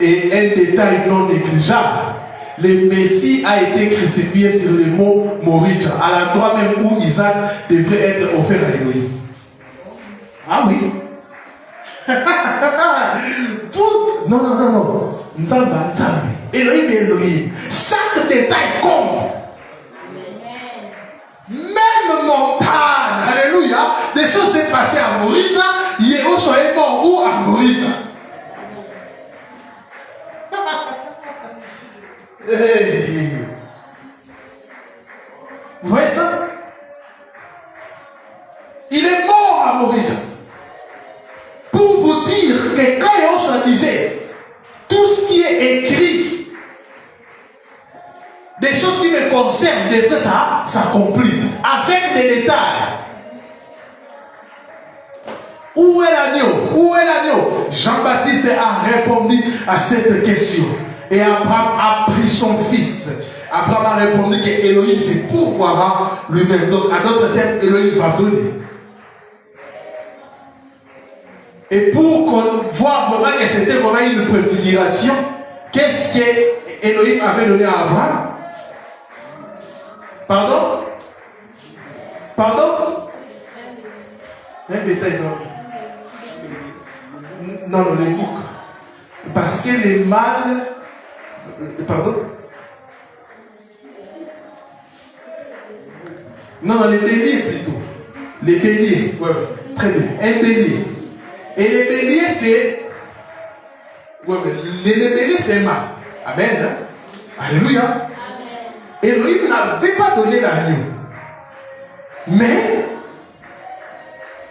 Et un détail non négligeable, le Messie a été crucifié sur le mont Moriah, à l'endroit même où Isaac devrait être offert à Elohim. Ah oui. Non. Nzamba. Elohim. Chaque détail compte. Même montagne. Alléluia. Des choses s'est passées à Moriah. Yehoshua est mort où? À Moriah. Vous voyez ça? Il est mort à Moriah. Pour vous dire que quand Yoshua disait tout ce qui est écrit, des choses qui me concernent, des faits, ça s'accomplit avec des détails. Où est l'agneau? Où est l'agneau? Jean-Baptiste a répondu à cette question. Et Abraham a pris son fils. Abraham a répondu que Elohim c'est pourvoira lui-même. Donc, à d'autres termes, Elohim va donner. Et pour qu'on voit vraiment que c'était vraiment une préfiguration, qu'est-ce que Elohim avait donné à Abraham? Pardon? Un détail, non, les boucs. Parce que les mâles. Pardon? Non, les béliers plutôt. Les béliers, ouais, très bien. Un bélier. Et les béliers, c'est. Ouais, mais les béliers, c'est un mâle. Amen. Hein? Alléluia. Amen. Elohim n'avait pas donné l'agneau. Mais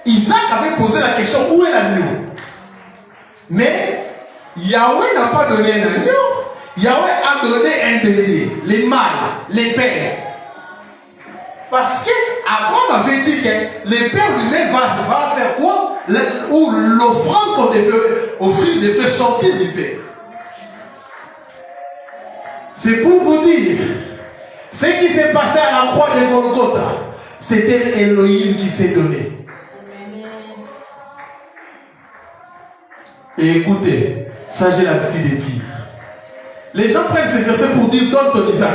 Isaac avait posé la question: où est l'agneau? Mais Yahweh n'a pas donné un agneau. Yahweh a donné un bélier, les mâles, les pères. Parce qu'Abraham avait dit que les pères lui-même va faire quoi? Ou l'offrande qu'on devait offrir devait sortir du père. C'est pour vous dire, ce qui s'est passé à la croix de Golgotha, c'était Elohim qui s'est donné. Et écoutez, ça j'ai l'habitude de dire. Les gens prennent ces versets pour dire: donne ton Isaac.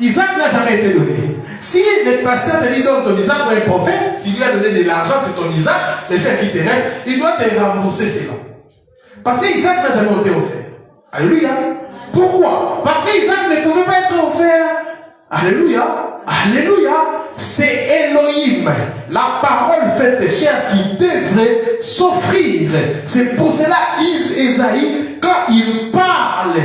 Isaac n'a jamais été donné. Si le pasteur te dit: donne ton Isaac ou un prophète, s'il lui a donné de l'argent, c'est ton Isaac, c'est ce qui te reste, il doit te rembourser cela. Parce qu'Isaac n'a jamais été offert. Alléluia. Pourquoi? Parce qu'Isaac ne pouvait pas être offert. Alléluia. Alléluia. C'est Elohim, la parole faite de chair, qui devrait s'offrir. C'est pour cela Isaïe, quand il parle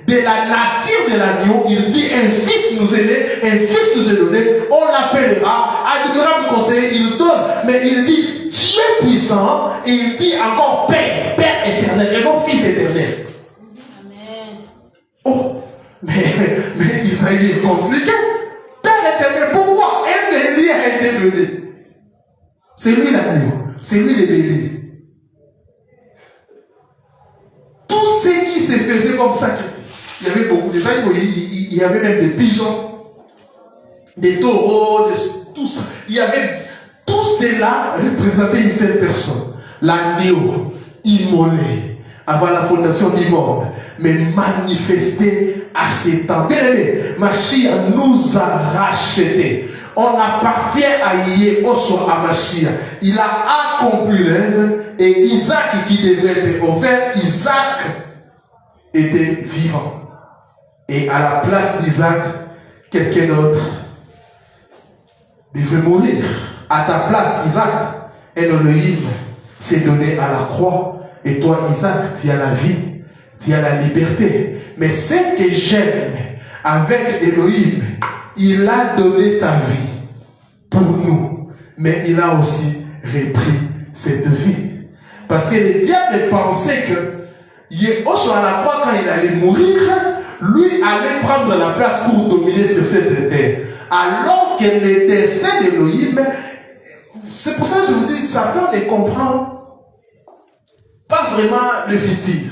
de la nature de l'agneau, il dit: un fils nous est né, un fils nous est donné, on l'appellera admirable conseiller. Il donne, mais il dit Dieu puissant, et il dit encore Père, Père éternel, et non Fils éternel. Amen. Oh, mais Isaïe est compliqué. Père éternel, pourquoi un bélier a été donné? C'est lui l'agneau, c'est lui le bélier. Tout ce qui se faisait comme sacrifice, il y avait beaucoup de animaux, il y avait même des pigeons, des taureaux, tout ça. Il y avait cela représentait une seule personne. L'agneau immolé avant la fondation du monde, mais manifesté à ses temps. Bien aimé, Mashiach nous a rachetés. On appartient à Yehoshua à Mashiach. Il a accompli l'œuvre et Isaac qui devait être offert, Isaac était vivant. Et à la place d'Isaac, quelqu'un d'autre devait mourir. À ta place, Isaac, un Elohim s'est donné à la croix. Et toi, Isaac, tu as la vie, tu as la liberté. Mais ce que j'aime avec Elohim, il a donné sa vie pour nous. Mais il a aussi repris cette vie. Parce que le diable pensait que Yehoshua à la croix, quand il allait mourir, lui allait prendre la place pour dominer sur cette terre. Alors que le dessein d'Elohim, c'est pour ça que je vous dis, Satan ne comprend pas vraiment le futur.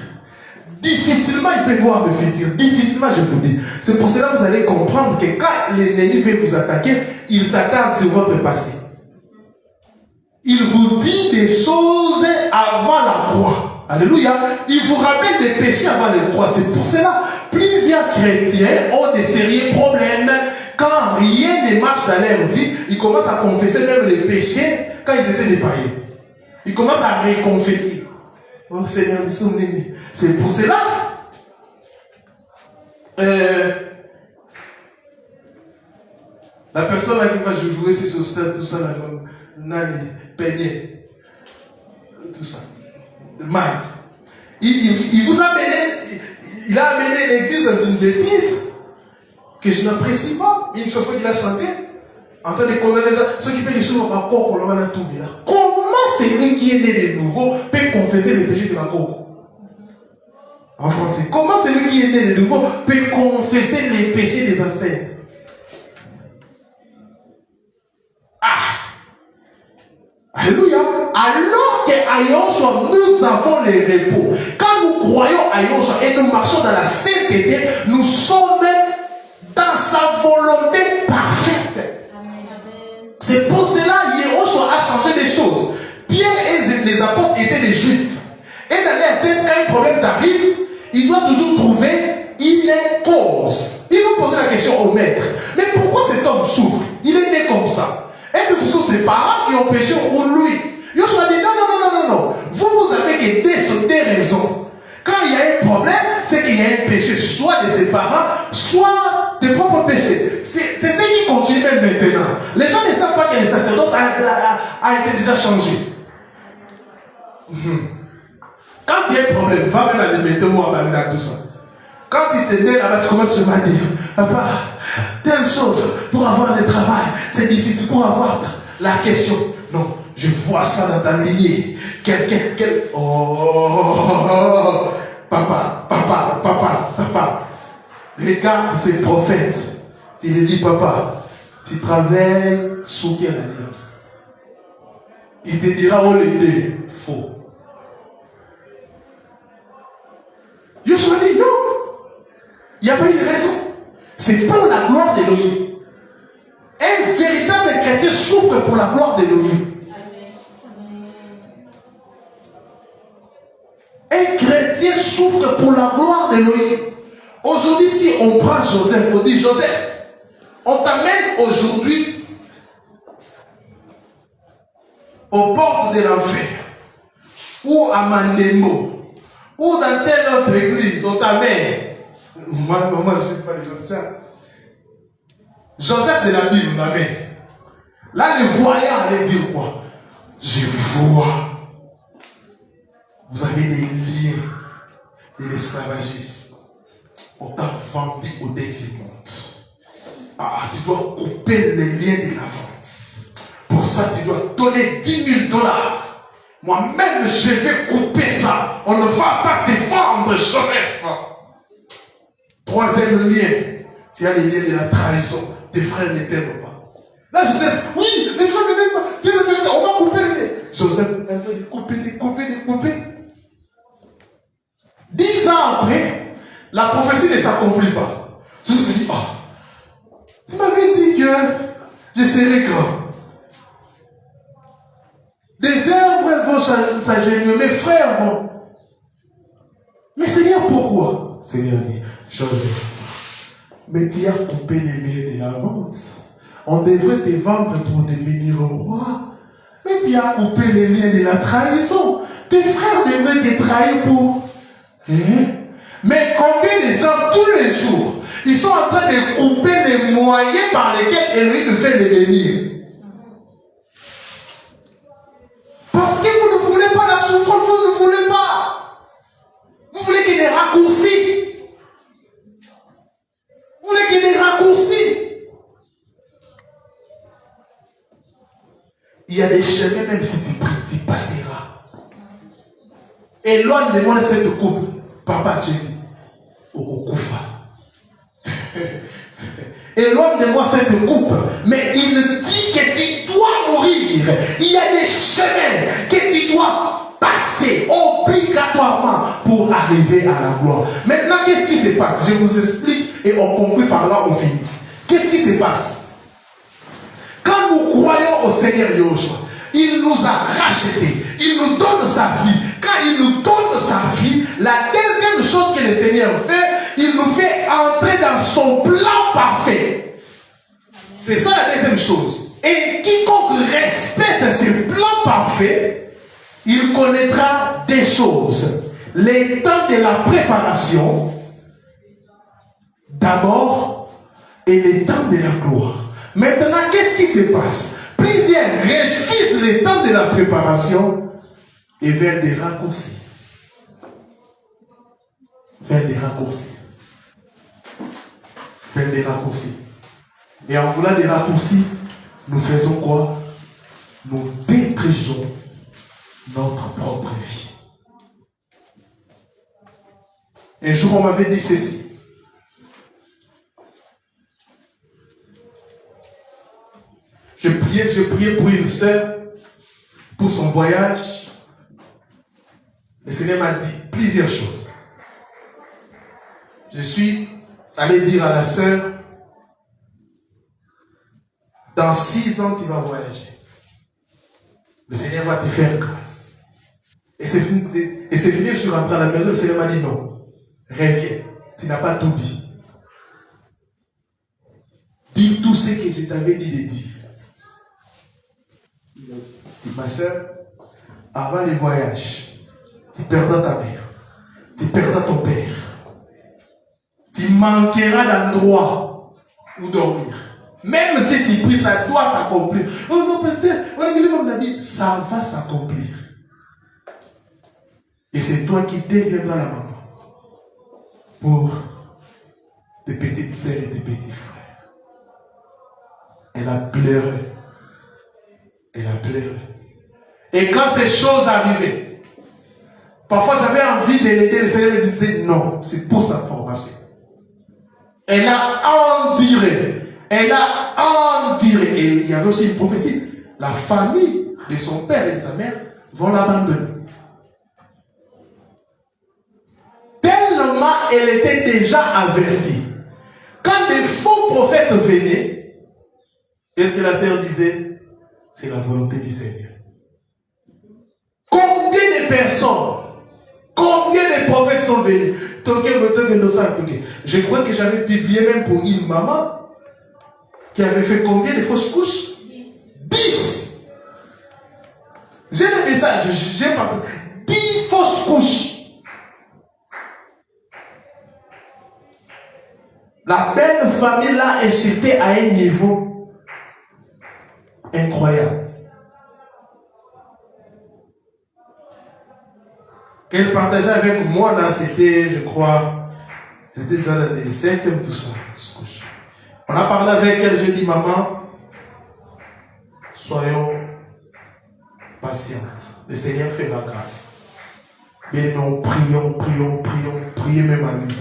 Difficilement il peut voir le futur. Difficilement, je vous dis. C'est pour cela que vous allez comprendre que quand l'ennemi veut vous attaquer, il s'attarde sur votre passé. Il vous dit des choses avant la croix. Alléluia. Il vous rappelle des péchés avant la croix. C'est pour cela plusieurs chrétiens ont des sérieux problèmes. Quand rien ne marche dans leur vie, ils commencent à confesser même les péchés quand ils étaient des païens. Ils commencent à réconfesser. Oh Seigneur, c'est pour cela. La personne là qui va jouer sur ce stade, tout ça, là, comme Nani, Peigné, tout ça, Mike, il vous a amené, il a amené l'église dans une bêtise que je n'apprécie pas. Une chanson qu'il a chantée, en train de connaître les gens, ceux qui paient les sous, comment c'est lui qui est né de nouveau peut confesser les péchés de la cour? En français, comment c'est lui qui est né de nouveau peut confesser les péchés des ancêtres? Alléluia. Alors qu'à Yehoshua, nous avons les repos. Quand nous croyons à Yehoshua et nous marchons dans la sainteté, nous sommes dans sa volonté parfaite. C'est pour cela que Yehoshua a changé des choses. Pierre et les apôtres étaient des juifs. Et dans leur tête, quand un problème t'arrive, il doit toujours trouver une cause. Ils ont posé la question au maître. Mais pourquoi cet homme souffre? Il est né comme ça. Est-ce que ce sont ses parents qui ont péché ou lui? Yehoshua dit non. Vous avez que des raisons. Quand il y a un problème, c'est qu'il y a un péché, soit de ses parents, soit de propres péchés. C'est ce qui continue même maintenant. Les gens ne savent pas que le sacerdoce a été déjà changé. Quand il y a un problème, va même aller mettre moi à Banga, tout ça. Quand il te met là-bas, tu commences à me dire, papa, telle chose, pour avoir le travail, c'est difficile pour avoir la question. Non, je vois ça dans ta lignée. Papa. Regarde ces prophètes. Tu lui dis, papa, tu travailles sous quelle alliance? Il te dira, oh les deux, faux. Yehoshua dit, non. Il n'y a pas une raison. C'est pour la gloire d'Élohim. Un véritable chrétien souffre pour la gloire d'Élohim. Un chrétien souffre pour la gloire d'Élohim. Aujourd'hui, si on prend Joseph, on dit Joseph, on t'amène aujourd'hui aux portes de l'enfer, ou à Mandembo, ou dans telle autre église, on t'amène. Moi, je ne sais pas les autres. Joseph de la Bible, on l'amène. Là, le voyant allait dire quoi? Je vois. Vous avez des liens de l'esclavagisme. On t'a vendu au deuxième monde. Tu dois couper les liens de la vente. Pour ça, tu dois donner $10 000. Moi-même, je vais couper ça. On ne va pas te vendre, Joseph. Troisième lien, tu as les liens de la trahison. Tes frères ne t'aiment pas. Là, Joseph, oui, les frères ne t'aiment pas. On va couper les liens. Joseph, couper. 10 ans après, la prophétie ne s'accomplit pas. Joseph me dit, tu m'avais dit que je serais grand. Des herbes vont s'agenouiller, mes frères vont. Mais Seigneur, pourquoi? Seigneur dit, Joseph, mais tu as coupé les liens de la vente. On devrait te vendre pour devenir roi. Mais tu as coupé les liens de la trahison. Tes frères devraient te trahir pour... Mais combien de gens, tous les jours, ils sont en train de couper les moyens par lesquels Élohim fait les bénir. Parce que vous ne voulez pas la souffrance, vous ne voulez pas. Vous voulez qu'il y ait des raccourcis. Vous voulez qu'il y ait des raccourcis. Il y a des chemins, même si tu pries, tu passeras. Éloigne de moi cette coupe, Papa Jésus, au Koufa. Éloigne de moi cette coupe, mais il dit que tu dois mourir. Il y a des chemins que tu dois passer obligatoirement pour arriver à la gloire. Maintenant, qu'est-ce qui se passe? Je vous explique et on conclut par là, on finit. Qu'est-ce qui se passe? Quand nous croyons au Seigneur Yahushua, il nous a rachetés, il nous donne sa vie. Quand il nous donne sa vie, la deuxième chose que le Seigneur fait, il nous fait entrer dans son plan parfait. C'est ça la deuxième chose. Et quiconque respecte ce plan parfait, il connaîtra des choses. Les temps de la préparation, d'abord, et les temps de la gloire. Maintenant, qu'est-ce qui se passe? Plusieurs refusent les temps de la préparation et vers des raccourcis. Vers des raccourcis. Vers des raccourcis. Et en voulant des raccourcis, nous faisons quoi? Nous détruisons notre propre vie. Un jour, on m'avait dit ceci. Je priais pour une sœur, pour son voyage. Le Seigneur m'a dit plusieurs choses. Je suis allé dire à la sœur, dans 6 ans, tu vas voyager. Le Seigneur va te faire grâce. Et c'est fini, je suis rentré à la maison, le Seigneur m'a dit non, reviens, tu n'as pas tout dit. Dis tout ce que je t'avais dit de dire. Ma soeur, avant les voyages, tu perdras ta mère, tu perdras ton père, tu manqueras d'endroit où dormir. Même si tu pries, ça doit s'accomplir. Oh non, pasteur, on a dit, ça va s'accomplir. Et c'est toi qui deviendras la maman pour tes petites sœurs et tes petits frères. Elle a pleuré. Elle a pleuré. Et quand ces choses arrivaient, parfois j'avais envie de l'aider, le Seigneur me disait non, c'est pour sa formation. Elle a enduré. Elle a enduré. Et il y avait aussi une prophétie. La famille de son père et de sa mère vont l'abandonner. Tellement elle était déjà avertie. Quand des faux prophètes venaient, qu'est-ce que la sœur disait? C'est la volonté du Seigneur. Combien de personnes, combien de prophètes sont venus? Je crois que j'avais publié même pour une maman qui avait fait combien de fausses couches? 10. J'ai le message, j'ai pas 10 fausses couches. La belle famille là est citée à un niveau incroyable. Qu'elle partageait avec moi là, c'était, je crois, j'étais déjà dans les 7e, tout ça. On a parlé avec elle, j'ai dit, maman, soyons patientes. Le Seigneur fait la grâce. Mais nous prions même à lui.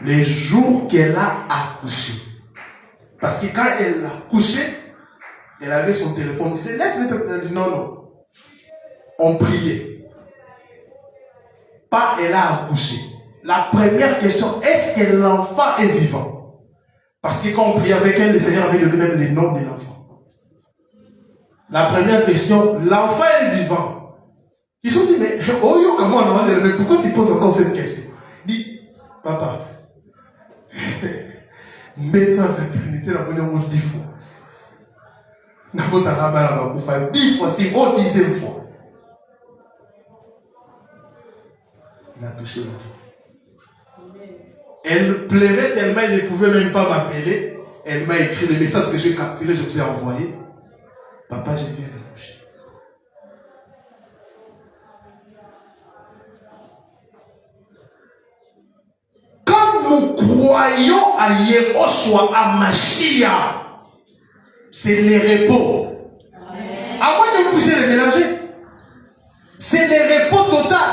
Les jours qu'elle a accouché. Parce que quand elle a couché, elle avait son téléphone, elle disait, laisse-le téléphone. Non. On priait. Pas elle a accouché. La première question, est-ce que l'enfant est vivant? Parce que quand on priait avec elle, le Seigneur avait donné même le nom de l'enfant. La première question, l'enfant est vivant. Ils ont dit, mais oh, comment on a mais pourquoi tu poses encore cette question? Il dit, papa, mets-toi en maternité la première fois 10 fois. 10 fois, c'est au 10e fois. Il a touché l'enfant. Elle pleurait tellement, elle ne pouvait même pas m'appeler. Elle m'a écrit le message que j'ai capturé, je vous ai envoyé. Papa, j'ai bien accouché. Quand nous croyons à Yehoshua, à Mashiach, c'est le repos. À moins de vous puissiez le mélanger. C'est le repos total.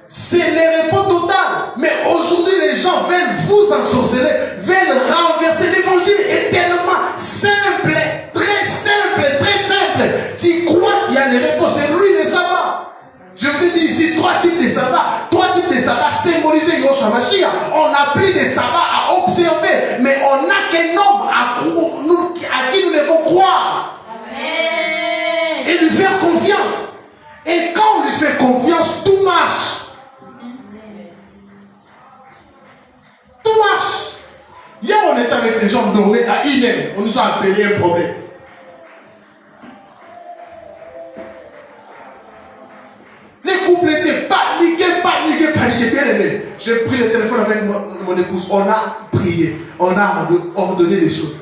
C'est le repos total. Mais aujourd'hui, les gens veulent vous ensorceler, veulent renverser. L'évangile est tellement simple, très simple, très simple. Tu crois qu'il y a le repos, c'est lui le sabbat. Je vous ai dit ici 3 types de sabbats. 3 types de sabbats symbolisés Yehoshua Mashiach. On n'a plus de sabbats à observer, mais on n'a qu'un homme à qui nous devons croire. Amen. Et lui faire confiance. Et quand on lui fait confiance, tout marche. Tout marche. Hier, on était avec des gens dormés à Inem. On nous a appelé un problème. Les couples étaient paniqués, bien aimés. J'ai pris le téléphone avec mon épouse. On a prié. On a ordonné des choses.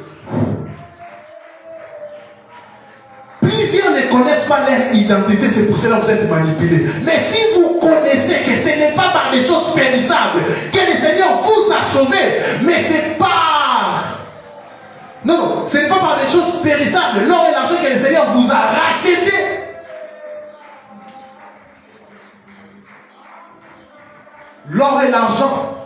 Plusieurs ne connaissent pas leur identité, c'est pour cela que vous êtes manipulés. Mais si vous connaissez que ce n'est pas par des choses périssables que le Seigneur vous a sauvés, mais c'est pas... Non, ce n'est pas par des choses périssables. L'or et l'argent que le Seigneur vous a rachetés. L'or et l'argent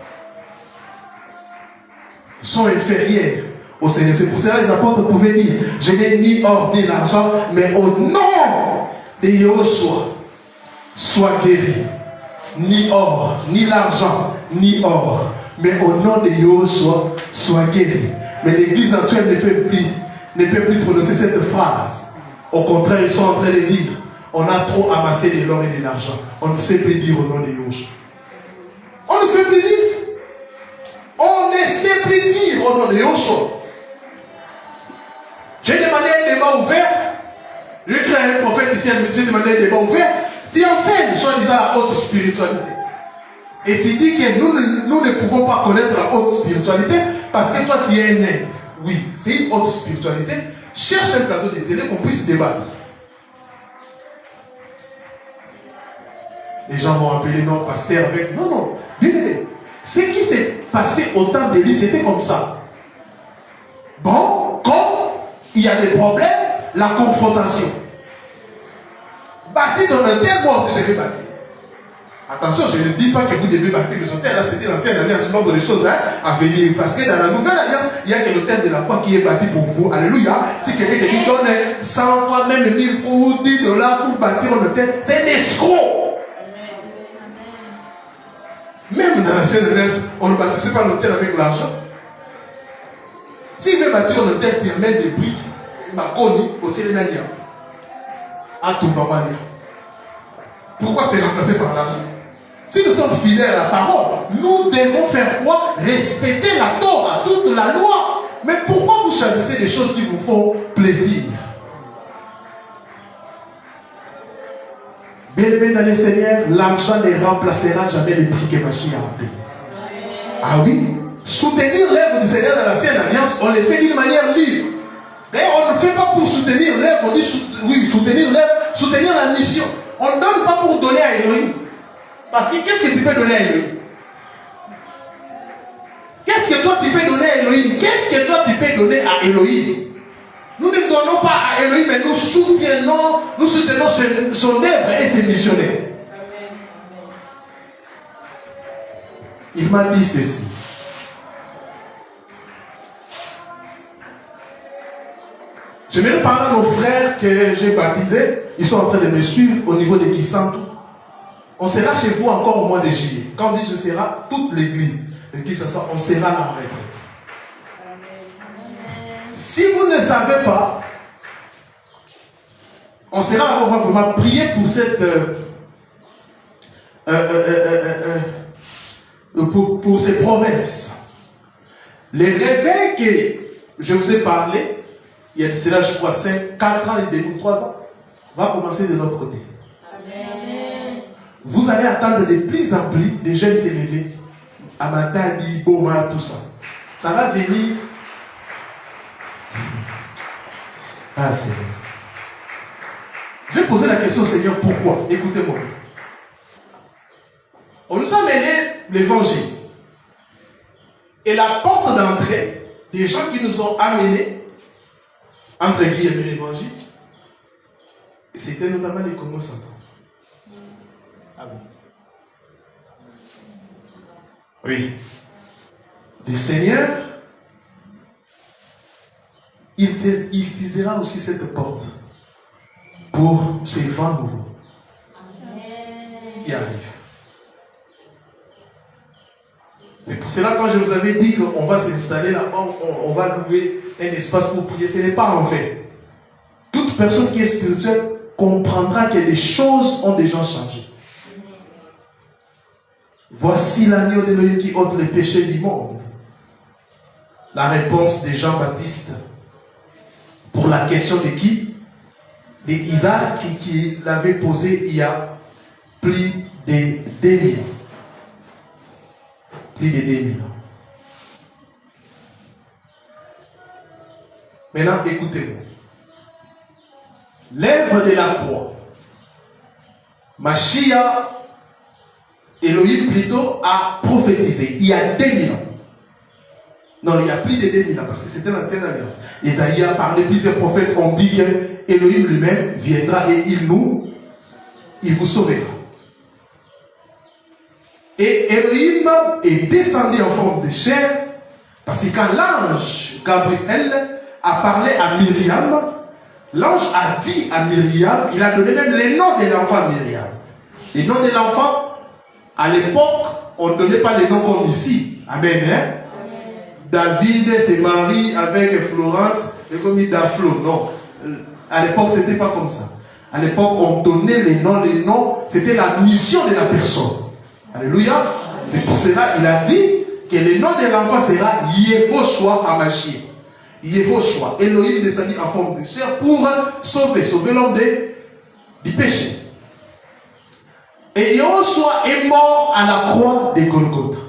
sont inférieurs au Seigneur. C'est pour cela que les apôtres pouvaient dire, je n'ai ni or ni l'argent, mais au nom de Yehoshua, sois guéri. Ni or, ni l'argent, ni or, mais au nom de Yehoshua, sois guéri. Mais l'église actuelle ne peut plus prononcer cette phrase. Au contraire, ils sont en train de dire, on a trop amassé de l'or et de l'argent. On ne sait plus dire au nom de Yehoshua. On ne sait plus dire. On ne sait plus dire au nom de Yehoshua. J'ai demandé un débat ouvert. J'ai créé un prophète ici, j'ai demandé un débat ouvert. Tu enseignes, soi-disant, la haute spiritualité. Et tu dis que nous ne pouvons pas connaître la haute spiritualité parce que toi, tu es un nain. Oui, c'est une haute spiritualité. Cherche un plateau de télé qu'on puisse débattre. Les gens vont appeler non, pasteur avec. Non, non. Bien aimé. Ce qui s'est passé au temps d'Élie, c'était comme ça. Bon, quand il y a des problèmes, la confrontation. Bâtir dans un tel, moi aussi je vais bâtir. Attention, je ne dis pas que vous devez bâtir les hôtels. Là, c'était l'ancienne alliance, nombre de choses à venir. Parce que dans la nouvelle alliance, il n'y a que l'hôtel de la foi qui est bâti pour vous. Alléluia. Si quelqu'un te dit donne 100 fois, même 1000 fois ou 10 $ pour bâtir un hôtel, c'est un escroc. Même dans l'ancienne alliance, on ne bâtissait pas l'hôtel avec l'argent. S'il veut bâtir un hôtel, tu amènes des briques. Makoni, aussi les Nadia. À tout Bamania. Pourquoi c'est remplacé par l'argent? Si nous sommes fidèles à la parole, nous devons faire quoi? Respecter la Torah, toute la loi. Mais pourquoi vous choisissez des choses qui vous font plaisir? Bien-aimé dans le Seigneur, l'argent ne remplacera jamais les prix que Mashiach a payé. Ah oui? Soutenir l'œuvre du Seigneur dans l'ancienne alliance, on le fait d'une manière libre. D'ailleurs, on ne fait pas pour soutenir l'œuvre, on dit oui, soutenir l'œuvre, soutenir la mission. On ne donne pas pour donner à Elohim. Parce que qu'est-ce que tu peux donner à Elohim? Qu'est-ce que toi tu peux donner à Elohim? Qu'est-ce que toi tu peux donner à Elohim? Nous ne donnons pas à Elohim, mais nous soutenons son œuvre et ses missionnaires. Il m'a dit ceci. J'aimerais parler à nos frères que j'ai baptisés. Ils sont en train de me suivre au niveau de Kisantu. On sera chez vous encore au mois de juillet. Quand on dit je serai, toute l'église de Kisantu, on sera là en retraite. Si vous ne savez pas, On va vraiment prier pour cette pour ces provinces. Les réveils que je vous ai parlé, il y a de cela, je crois, 4 ans et demi, 3 ans, va commencer de notre côté. Amen. Vous allez attendre de plus en plus des jeunes s'élever. Amatadi, Boma, tout ça. Ça va venir. Ah, Seigneur. Je vais poser la question au Seigneur, pourquoi? Écoutez-moi. On nous a mené l'évangile. Et la porte d'entrée des gens qui nous ont amenés, entre guillemets, l'évangile, c'était notamment les Congo-Santons. Ah oui. Oui. Le Seigneur, il utilisera aussi cette porte pour ces vents nouveaux qui arrivent. C'est pour cela quand je vous avais dit qu'on va s'installer là-bas, on va louer un espace pour prier, ce n'est pas en vain. Toute personne qui est spirituelle comprendra que les choses ont déjà changé. Voici l'agneau de Dieu qui ôte les péchés du monde. La réponse de Jean-Baptiste pour la question de qui? D'Isaac qui l'avait posée il y a plus de 2000 ans. Plus de 2000 ans. Maintenant, écoutez-moi. L'œuvre de la croix, Mashiach, Elohim plutôt, a prophétisé il y a 2000 ans. Non, il y a plus de 2000 ans, parce que c'était l'ancienne alliance. Isaïe a parlé, plusieurs prophètes ont dit que Elohim lui-même viendra et il vous sauvera. Et Elohim est descendu en forme de chair, parce que quand l'ange Gabriel a parlé à Myriam, l'ange a dit à Myriam, il a donné même les noms de l'enfant Myriam. Les noms de l'enfant, à l'époque, on ne donnait pas les noms comme ici. Amen. Hein? David s'est marié avec Florence, et comme il Daflo. Non. À l'époque, ce n'était pas comme ça. À l'époque, on donnait les noms, c'était la mission de la personne. Alléluia. C'est pour cela qu'il a dit que le nom de l'enfant sera Yehoshua Hamashiach. Yehoshua. Elohim descendit en forme de chair pour sauver l'homme du péché. Et Yehoshua est mort à la croix de Golgotha.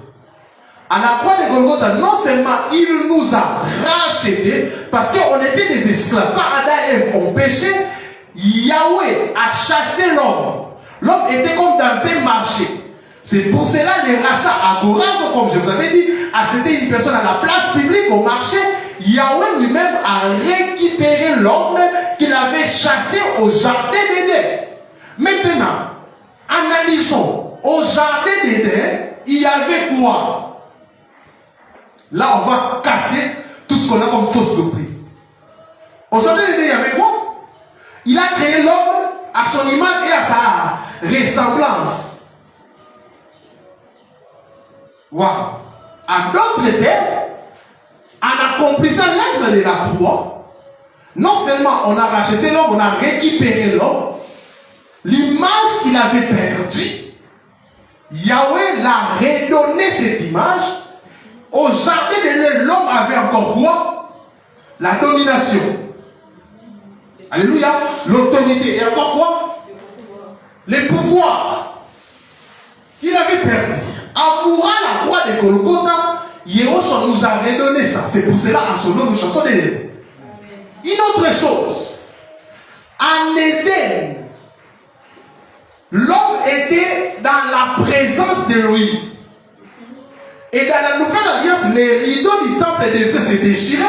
À la croix de Golgotha, non seulement il nous a rachetés, parce qu'on était des esclaves. Quand Adam et Ève ont péché, Yahweh a chassé l'homme. L'homme était comme dans un marché. C'est pour cela les rachats à Gorazo, comme je vous avais dit, acheter une personne à la place publique au marché. Yahweh lui-même a récupéré l'homme qu'il avait chassé au jardin d'Éden. Maintenant, analysons. Au jardin d'Éden, il y avait quoi? Là, on va casser tout ce qu'on a comme fausse doctrine. Au jardin d'Éden, il y avait quoi? Il a créé l'homme à son image et à sa ressemblance. Wow. En d'autres termes, en accomplissant l'œuvre de la croix, non seulement on a racheté l'homme, on a récupéré l'homme, l'image qu'il avait perdue, Yahweh l'a redonné cette image. Au jardin d'Éden, l'homme avait encore quoi? La domination. Alléluia. L'autorité. Et encore quoi? Les pouvoirs qu'il avait perdu. En mourant à la croix de Golgotha, Yehoshua nous a redonné ça. C'est pour cela, en son nom, nous chansons d'Éden. Une autre chose. En Éden, l'homme était dans la présence d'Élohim. Et dans la nouvelle alliance, les rideaux du temple devaient se déchirer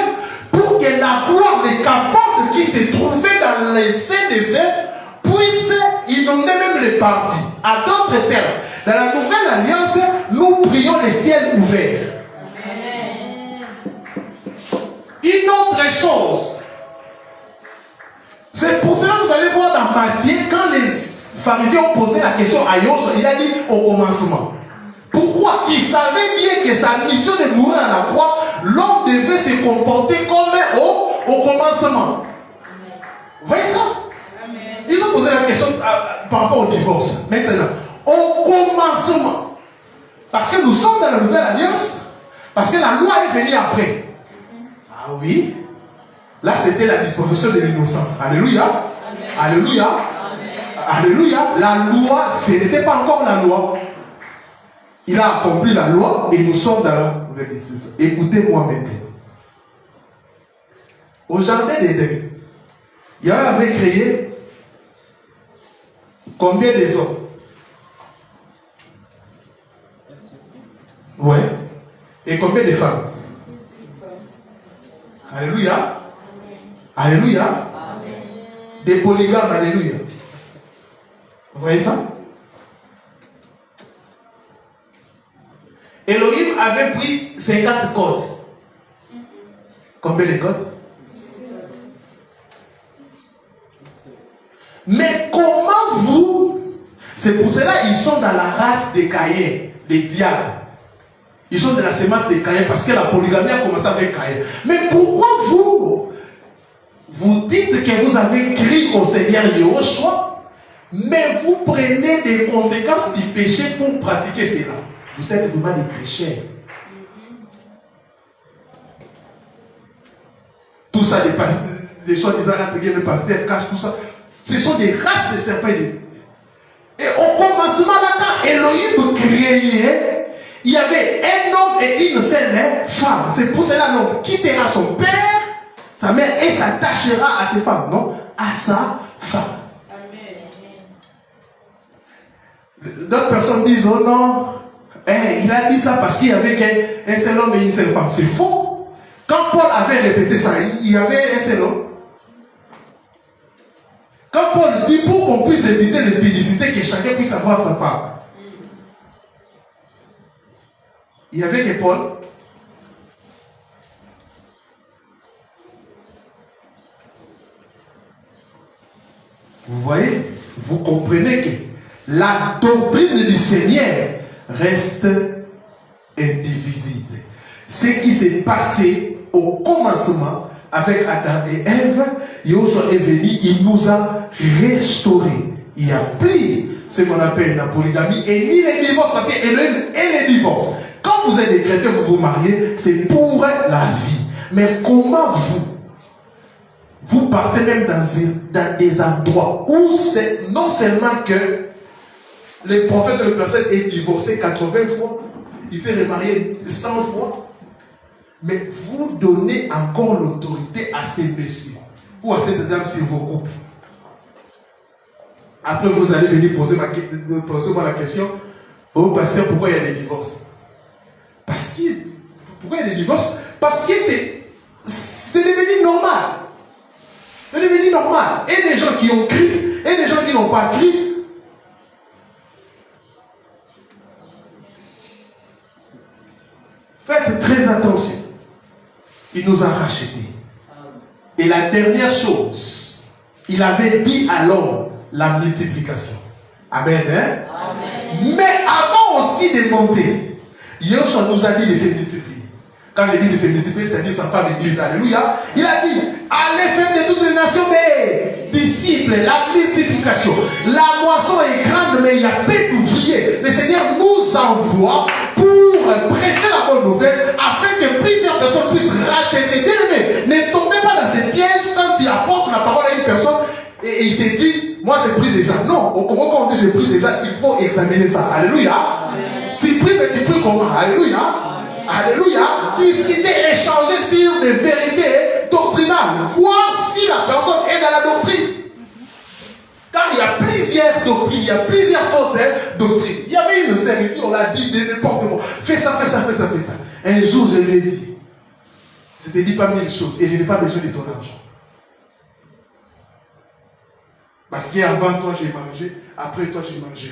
pour que la gloire des capotes qui se trouvaient dans les saints des saints puisse inonder même les parvis. À d'autres termes, dans la nouvelle alliance, nous prions les ciels ouverts. Amen. Une autre chose, c'est pour cela que vous allez voir dans Matthieu, quand les pharisiens ont posé la question à Yoshua, il a dit au commencement. Pourquoi? Il savait bien que sa mission de mourir à la croix, l'homme devait se comporter comme au commencement. Vous voyez ça? Amen. posé la question par rapport au divorce. Maintenant, au commencement, parce que nous sommes dans la nouvelle alliance, parce que la loi est venue après. Ah oui. Là, c'était la disposition de l'innocence. Alléluia. Amen. Alléluia. Amen. Alléluia. La loi, ce n'était pas encore la loi. Il a accompli la loi et nous sommes dans la nouvelle disposition. Écoutez-moi maintenant. Au jardin d'Éden, il avait créé combien des hommes? Ouais. Et combien de femmes? Alléluia. Alléluia. Amen. Des polygames, alléluia. Vous voyez ça? Elohim avait pris 50 codes. Combien de codes? Mais comment vous... C'est pour cela qu'ils sont dans la race des Caïns, des diables. Ils sont de la sémence des Caïns parce que la polygamie a commencé avec Caïn. Mais pourquoi vous dites que vous avez crié au Seigneur Yahushua, mais vous prenez des conséquences du péché pour pratiquer cela? Vous êtes vraiment des pécheurs. Tout ça, les soi-disant les pasteurs cachent tout ça. Ce sont des races de serpents. Et au commencement, là, quand Elohim créait, il y avait un homme et une seule femme. C'est pour cela l'homme quittera son père, sa mère, et s'attachera à ses femmes, non? À sa femme. D'autres personnes disent, oh non, il a dit ça parce qu'il y avait un seul homme et une seule femme. C'est faux. Quand Paul avait répété ça, il y avait un seul homme. Quand Paul dit pour qu'on puisse éviter l'impudicité, que chacun puisse avoir sa femme, il y avait que Paul. Vous voyez, vous comprenez que la doctrine du Seigneur reste indivisible. Ce qui s'est passé au commencement avec Adam et Ève, Yahushua est venu, il nous a restaurés. Il a pris ce qu'on appelle la polygamie et ni les divorces, parce que Elohim et les divorces. Quand vous êtes des chrétiens, vous vous mariez, c'est pour la vie. Mais comment vous partez même dans des endroits où c'est non seulement que le prophète de la personne est divorcé 80 fois, il s'est remarié 100 fois, mais vous donnez encore l'autorité à ces messieurs ou à cette dame sur vos couples. Après, vous allez venir poser moi la question, oh pasteur, pourquoi il y a des divorces? Pourquoi il y a des divorces? Parce que c'est devenu normal. C'est devenu normal. Et des gens qui ont crié, et des gens qui n'ont pas crié. Faites très attention. Il nous a rachetés. Et la dernière chose, il avait dit à l'homme la multiplication. Amen. Hein? Amen. Mais avant aussi de monter, Yahushua nous a dit de se multiplier. Quand j'ai dit de se multiplier, c'est-à-dire sa femme église. Alléluia. Il a dit, allez faire de toutes les nations des disciples, la multiplication. La moisson est grande, mais il y a peu d'ouvriers. Le Seigneur nous envoie pour prêcher la bonne nouvelle, afin que plusieurs personnes puissent racheter. Bien-aimés, ne tombez pas dans ces pièges quand tu apportes la parole à une personne et il te dit, moi j'ai pris déjà. Non, au Congo, quand on dit j'ai pris déjà, il faut examiner ça. Alléluia. Amen. Tu pries, mais tu pries comment? Alléluia. Amen. Alléluia. Discuter, échanger sur des vérités doctrinales. Voir si la personne est dans la doctrine. Car il y a plusieurs doctrines, il y a plusieurs fausses doctrines. Il y avait une scène ici, on l'a dit de n'importe quoi. Fais ça, fais ça, fais ça, fais ça. Un jour, je lui ai dit, je ne te dis pas mille choses et je n'ai pas besoin de ton argent. Parce qu'avant toi, j'ai mangé, après toi, j'ai mangé.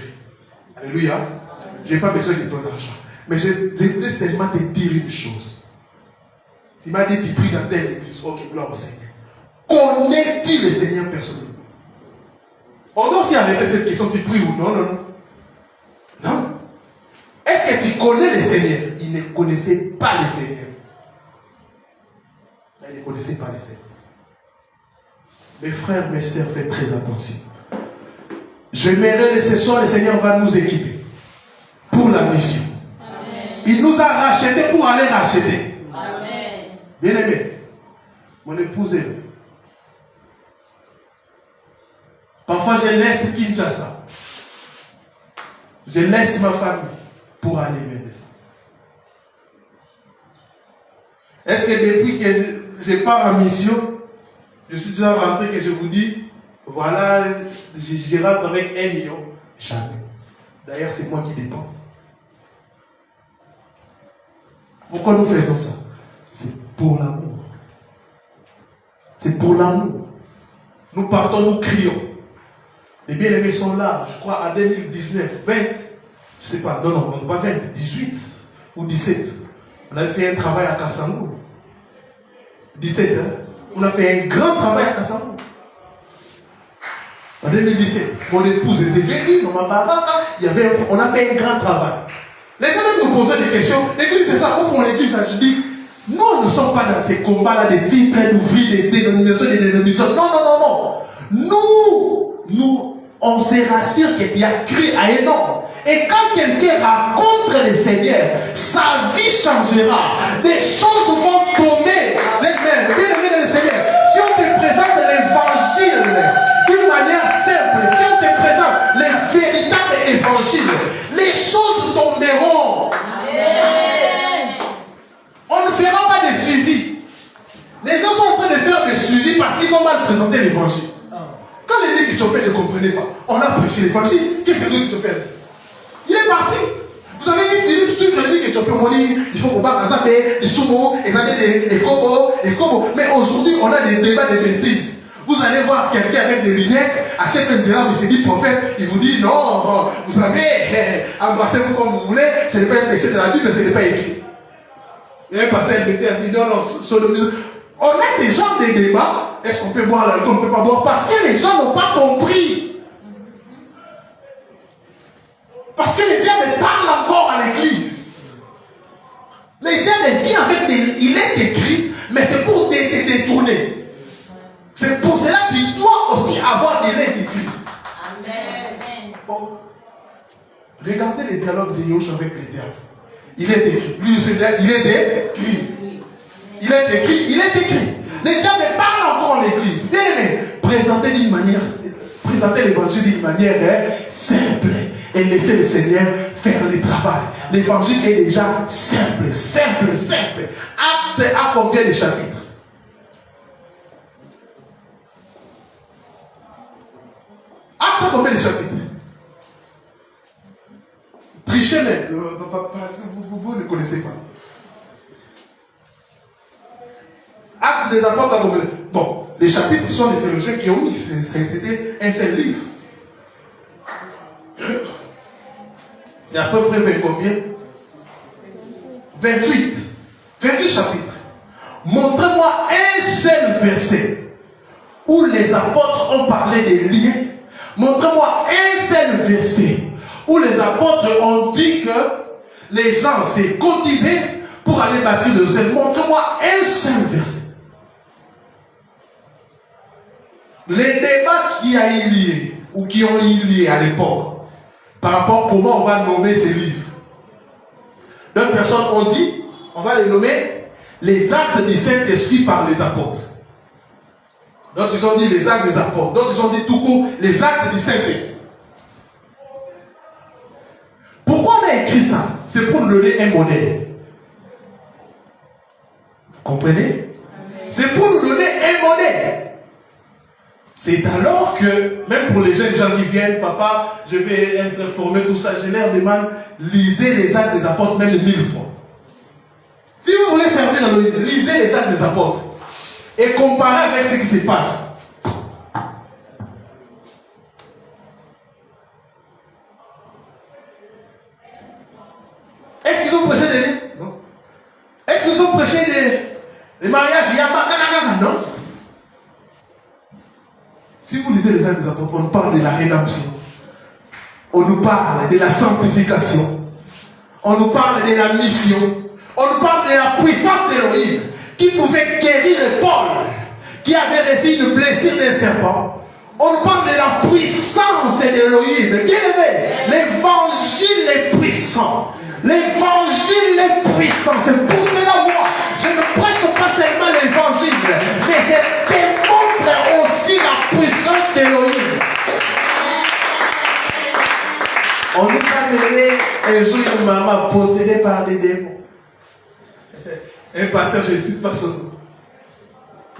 Alléluia. Je n'ai pas besoin de ton argent. Mais je voulais seulement te dire une chose. Tu m'as dit, tu pries dans telle église. Ok, gloire au Seigneur. Connais-tu le Seigneur personnellement? On doit aussi arrêter cette question, tu pries ou non, non, non. Non. Est-ce que tu connais le Seigneur? Il ne connaissait pas le Seigneur. Il ne connaissait pas le Seigneur. Mes frères, mes sœurs, faites très attention. J'aimerais ce soir, le Seigneur va nous équiper pour la mission. Amen. Il nous a rachetés pour aller racheter. Amen. Bien aimé, mon épouse est là. Parfois, je laisse Kinshasa. Je laisse ma famille pour aller vers ça. Est-ce que depuis que je pars en mission, je suis déjà rentré que je vous dis, voilà, je rentre avec 1 million? Jamais. D'ailleurs, c'est moi qui dépense. Pourquoi nous faisons ça? C'est pour l'amour. C'est pour l'amour. Nous partons, nous crions. Les bien-aimés sont là, je crois, en 2019, 20, je ne sais pas, non, pas 20, 18 ou 17. On avait fait un travail à Kassangou. 17, hein? On a fait un grand travail à Kassangou. En 2017, mon épouse était venue dans ma baraque, on a fait un grand travail. Laissez-moi nous poser des questions. L'église, c'est ça, au fond, l'église, je dis, nous ne sommes pas dans ces combats-là des titres, d'ouvrir des dénominations, des dénominations. Non, non, non, non. Nous, on se rassure que tu as cru à un homme. Et quand quelqu'un rencontre le Seigneur, sa vie changera. Des choses vont tomber. Bien aimé le Seigneur, si on te présente l'évangile d'une manière simple, si on te présente le véritable évangile, les choses tomberont. Amen. On ne fera pas de suivi. Les gens sont en train de faire des suivis parce qu'ils ont mal présenté l'évangile. Quand l'évêque Éthiopien ne comprenait pas, on a prêché l'évangile. Qu'est-ce que l'évêque Éthiopien dit? Il est parti. Vous avez vu Philippe sur l'évêque Éthiopien, on dit il faut qu'on parle dans des sumo, des kobo. Mais aujourd'hui, on a des débats de bêtises. Vous allez voir quelqu'un avec des lunettes, à Tchèque-Nzéra, mais c'est dit prophète, il vous dit non, vous savez, embrassez-vous comme vous voulez, ce n'est pas un péché de la Bible, mais ce n'est pas écrit. Il y a un passage qui dit non, sodomisme. On a ces genres de débats. Est-ce qu'on peut boire l'alcool, on ne peut pas boire? Parce que les gens n'ont pas compris. Parce que le diable parle encore à l'église. Le diable vient avec des... Il est écrit, mais c'est pour te détourner. C'est pour cela que tu dois aussi avoir des lettres écrites. Amen. Bon. Regardez les dialogues de Yosh avec le diable. Il est écrit. Lui, il est écrit. Il est écrit, il est écrit. Les diables parlent encore l'église. Bien aimé, présentez l'évangile d'une manière simple et laissez le Seigneur faire le travail. L'évangile est déjà simple. Acte à combien de chapitres? Acte à combien de chapitres? Trichez les, parce que vous ne connaissez pas. Actes des apôtres, bon, les chapitres sont des théologiens qui ont mis, c'était un seul livre. C'est à peu près 20 combien? 28 chapitres. Montrez-moi un seul verset où les apôtres ont parlé des liens. Montrez-moi un seul verset où les apôtres ont dit que les gens s'est cotisés pour aller bâtir le ciel. Montrez-moi un seul verset. Les débats qui a eu lieu, ou qui ont eu lieu à l'époque, par rapport à comment on va nommer ces livres. D'autres personnes ont dit, on va les nommer les actes du Saint-Esprit par les apôtres. D'autres ils ont dit les actes des apôtres. D'autres ils ont dit tout court les actes du Saint-Esprit. Pourquoi on a écrit ça? C'est pour nous donner un modèle. Vous comprenez? C'est pour nous donner un modèle. C'est alors que, même pour les jeunes gens qui viennent, papa, je vais être formé, tout ça, je leur demande, lisez les actes des apôtres même 1000 fois. Si vous voulez servir dans le livre, lisez les actes des apôtres et comparez avec ce qui se passe. Est-ce qu'ils ont prêché des livres? Non. Est-ce qu'ils ont prêché des mariages? Il y a pas. Non. Si vous lisez les actes des apôtres, on nous parle de la rédemption. On nous parle de la sanctification. On nous parle de la mission. On nous parle de la puissance d'Élohim qui pouvait guérir Paul, qui avait reçu une blessure d'un serpent. On parle de la puissance d'Élohim. Bien aimé, l'évangile est puissant. L'évangile est puissant. C'est pour cela, moi, je ne prêche pas seulement l'évangile, mais je démontre aussi la puissance d'Élohim. On nous a mêlé un jour une maman possédée par des démons. Un pasteur, je ne cite pas son nom.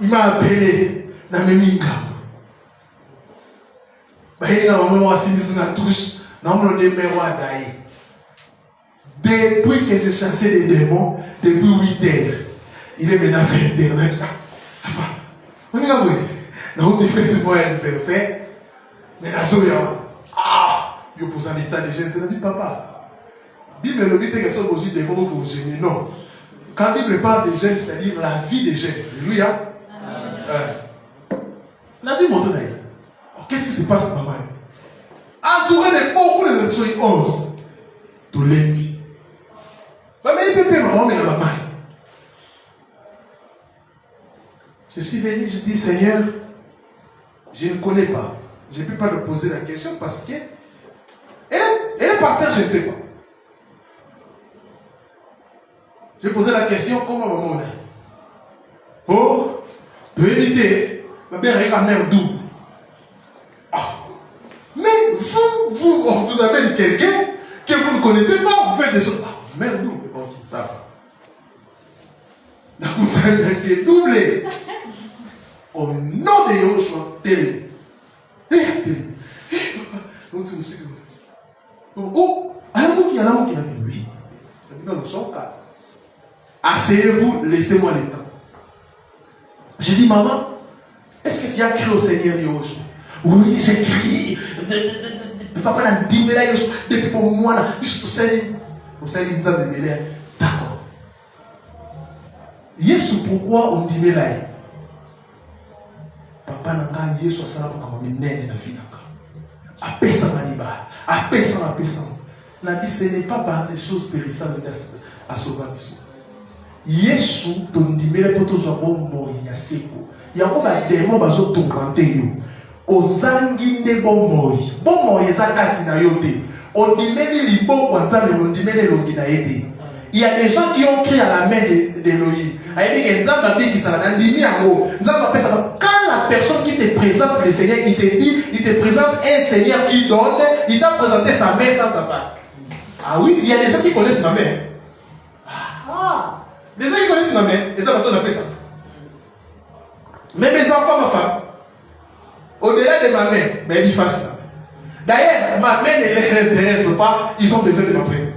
Il m'a appelé dans mes mingas. Il m'a assis sur la touche. Depuis que j'ai chassé les démons, depuis 8 heures, il est maintenant 20 heures. On est là, oui. Dans le fait de moi anniversaire, mais la journée, il y a posé un état de gêne. Tu as dit, papa, Bible le dit que ce sont des démons pour gêner. Non. Quand la Bible parle de gêne, c'est-à-dire la vie des gênes. Alléluia. Là, j'ai montré d'ailleurs. Qu'est-ce qui se passe, maman? Entouré de beaucoup de actions, 11. Tout l'épi. Mais il peut pas maman, mais la maman. Je suis venu, je dis, Seigneur, je ne connais pas. Je ne peux pas lui poser la question parce que elle est par terre, je ne sais pas. J'ai posé la question, comment maman est? Oh, de éviter, ma mère est la mère d'où? Mais vous avez quelqu'un que vous ne connaissez pas, vous faites des choses. Mère d'où? Ok, ça va. Donc vous avez c'est doublé. Au nom de Yoshua, télé. Donc c'est aussi comme ça. Oh, il y a un qui a dit oui. Dans le son cas. Asseyez-vous, laissez-moi le temps. J'ai dit, maman, est-ce que tu as crié au Seigneur Yoshua? Oui, j'ai crié. Papa n'a dit, mais là, Yoshua, depuis pour moi, là, juste pour Seigneur. Pour Seigneur, il nous a donné. D'accord. Yesu, pourquoi on dit, mais là? Papa n'a pas dit, Yesu, ça n'a pas comme une naine dans la vie. Appelle ça, Maniba. Appelle ça. La vie, ce n'est pas par des choses périssables à sauver. Yesu, ton dit, mais là, pour tous, on va mourir. Il y a un démon qui va tourmenter. Ozangi ne bon mourir. Bon mourir, ça n'a yote. On dit, mais les bons, on dit, mais les longues na yete. Il y a des gens qui ont crié à la main d'Élohim. Quand la personne qui te présente le Seigneur, il te dit, il te présente un Seigneur qui donne, il t'a présenté sa main sans sa face. Ah oui, il y a des gens qui connaissent ma main. Des gens qui connaissent ma main, les gens on appelle ça. Mais mes enfants, ma femme, au-delà de ma main, mais ils fassent ça. D'ailleurs, ma main ne les intéresse pas, ils ont besoin de ma présence.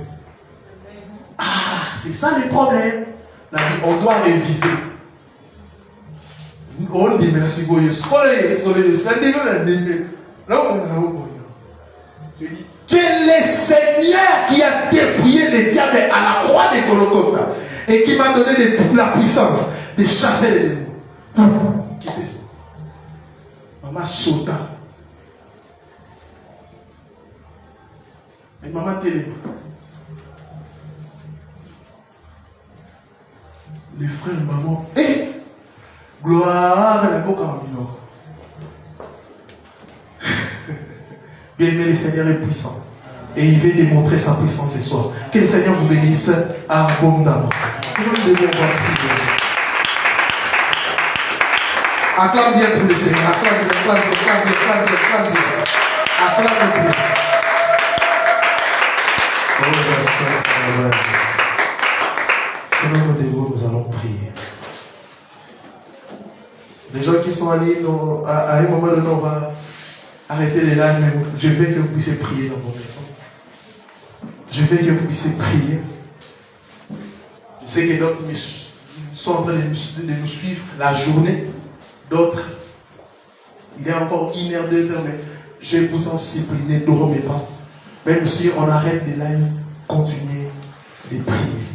C'est ça le problème. On doit réviser. On dit merci beaucoup. Je dis, quel est le Seigneur qui a dépouillé le diable à la croix de Golgotha et qui m'a donné la puissance de chasser les démons. Quittez ça. Maman sauta. Mais maman téléphone. Les frères et maman, gloire à la boca en minor. Bien aimé, le Seigneur est puissant. Et il veut démontrer sa puissance ce soir. Que le Seigneur vous bénisse abondamment. Acclame bien pour le Seigneur. Acclame bien. Nous allons prier. Les gens qui sont allés, à un moment donné, on va arrêter les larmes, mais je veux que vous puissiez prier dans vos maisons. Je veux que vous puissiez prier. Je sais que d'autres sont en train de nous suivre la journée. D'autres, il est encore 1 heure, 2 heures, mais je vous en supplie, ne dormez pas. Même si on arrête les lives, continuez de prier.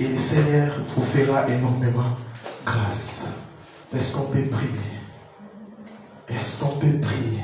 Et le Seigneur vous fera énormément grâce. Est-ce qu'on peut prier? Est-ce qu'on peut prier?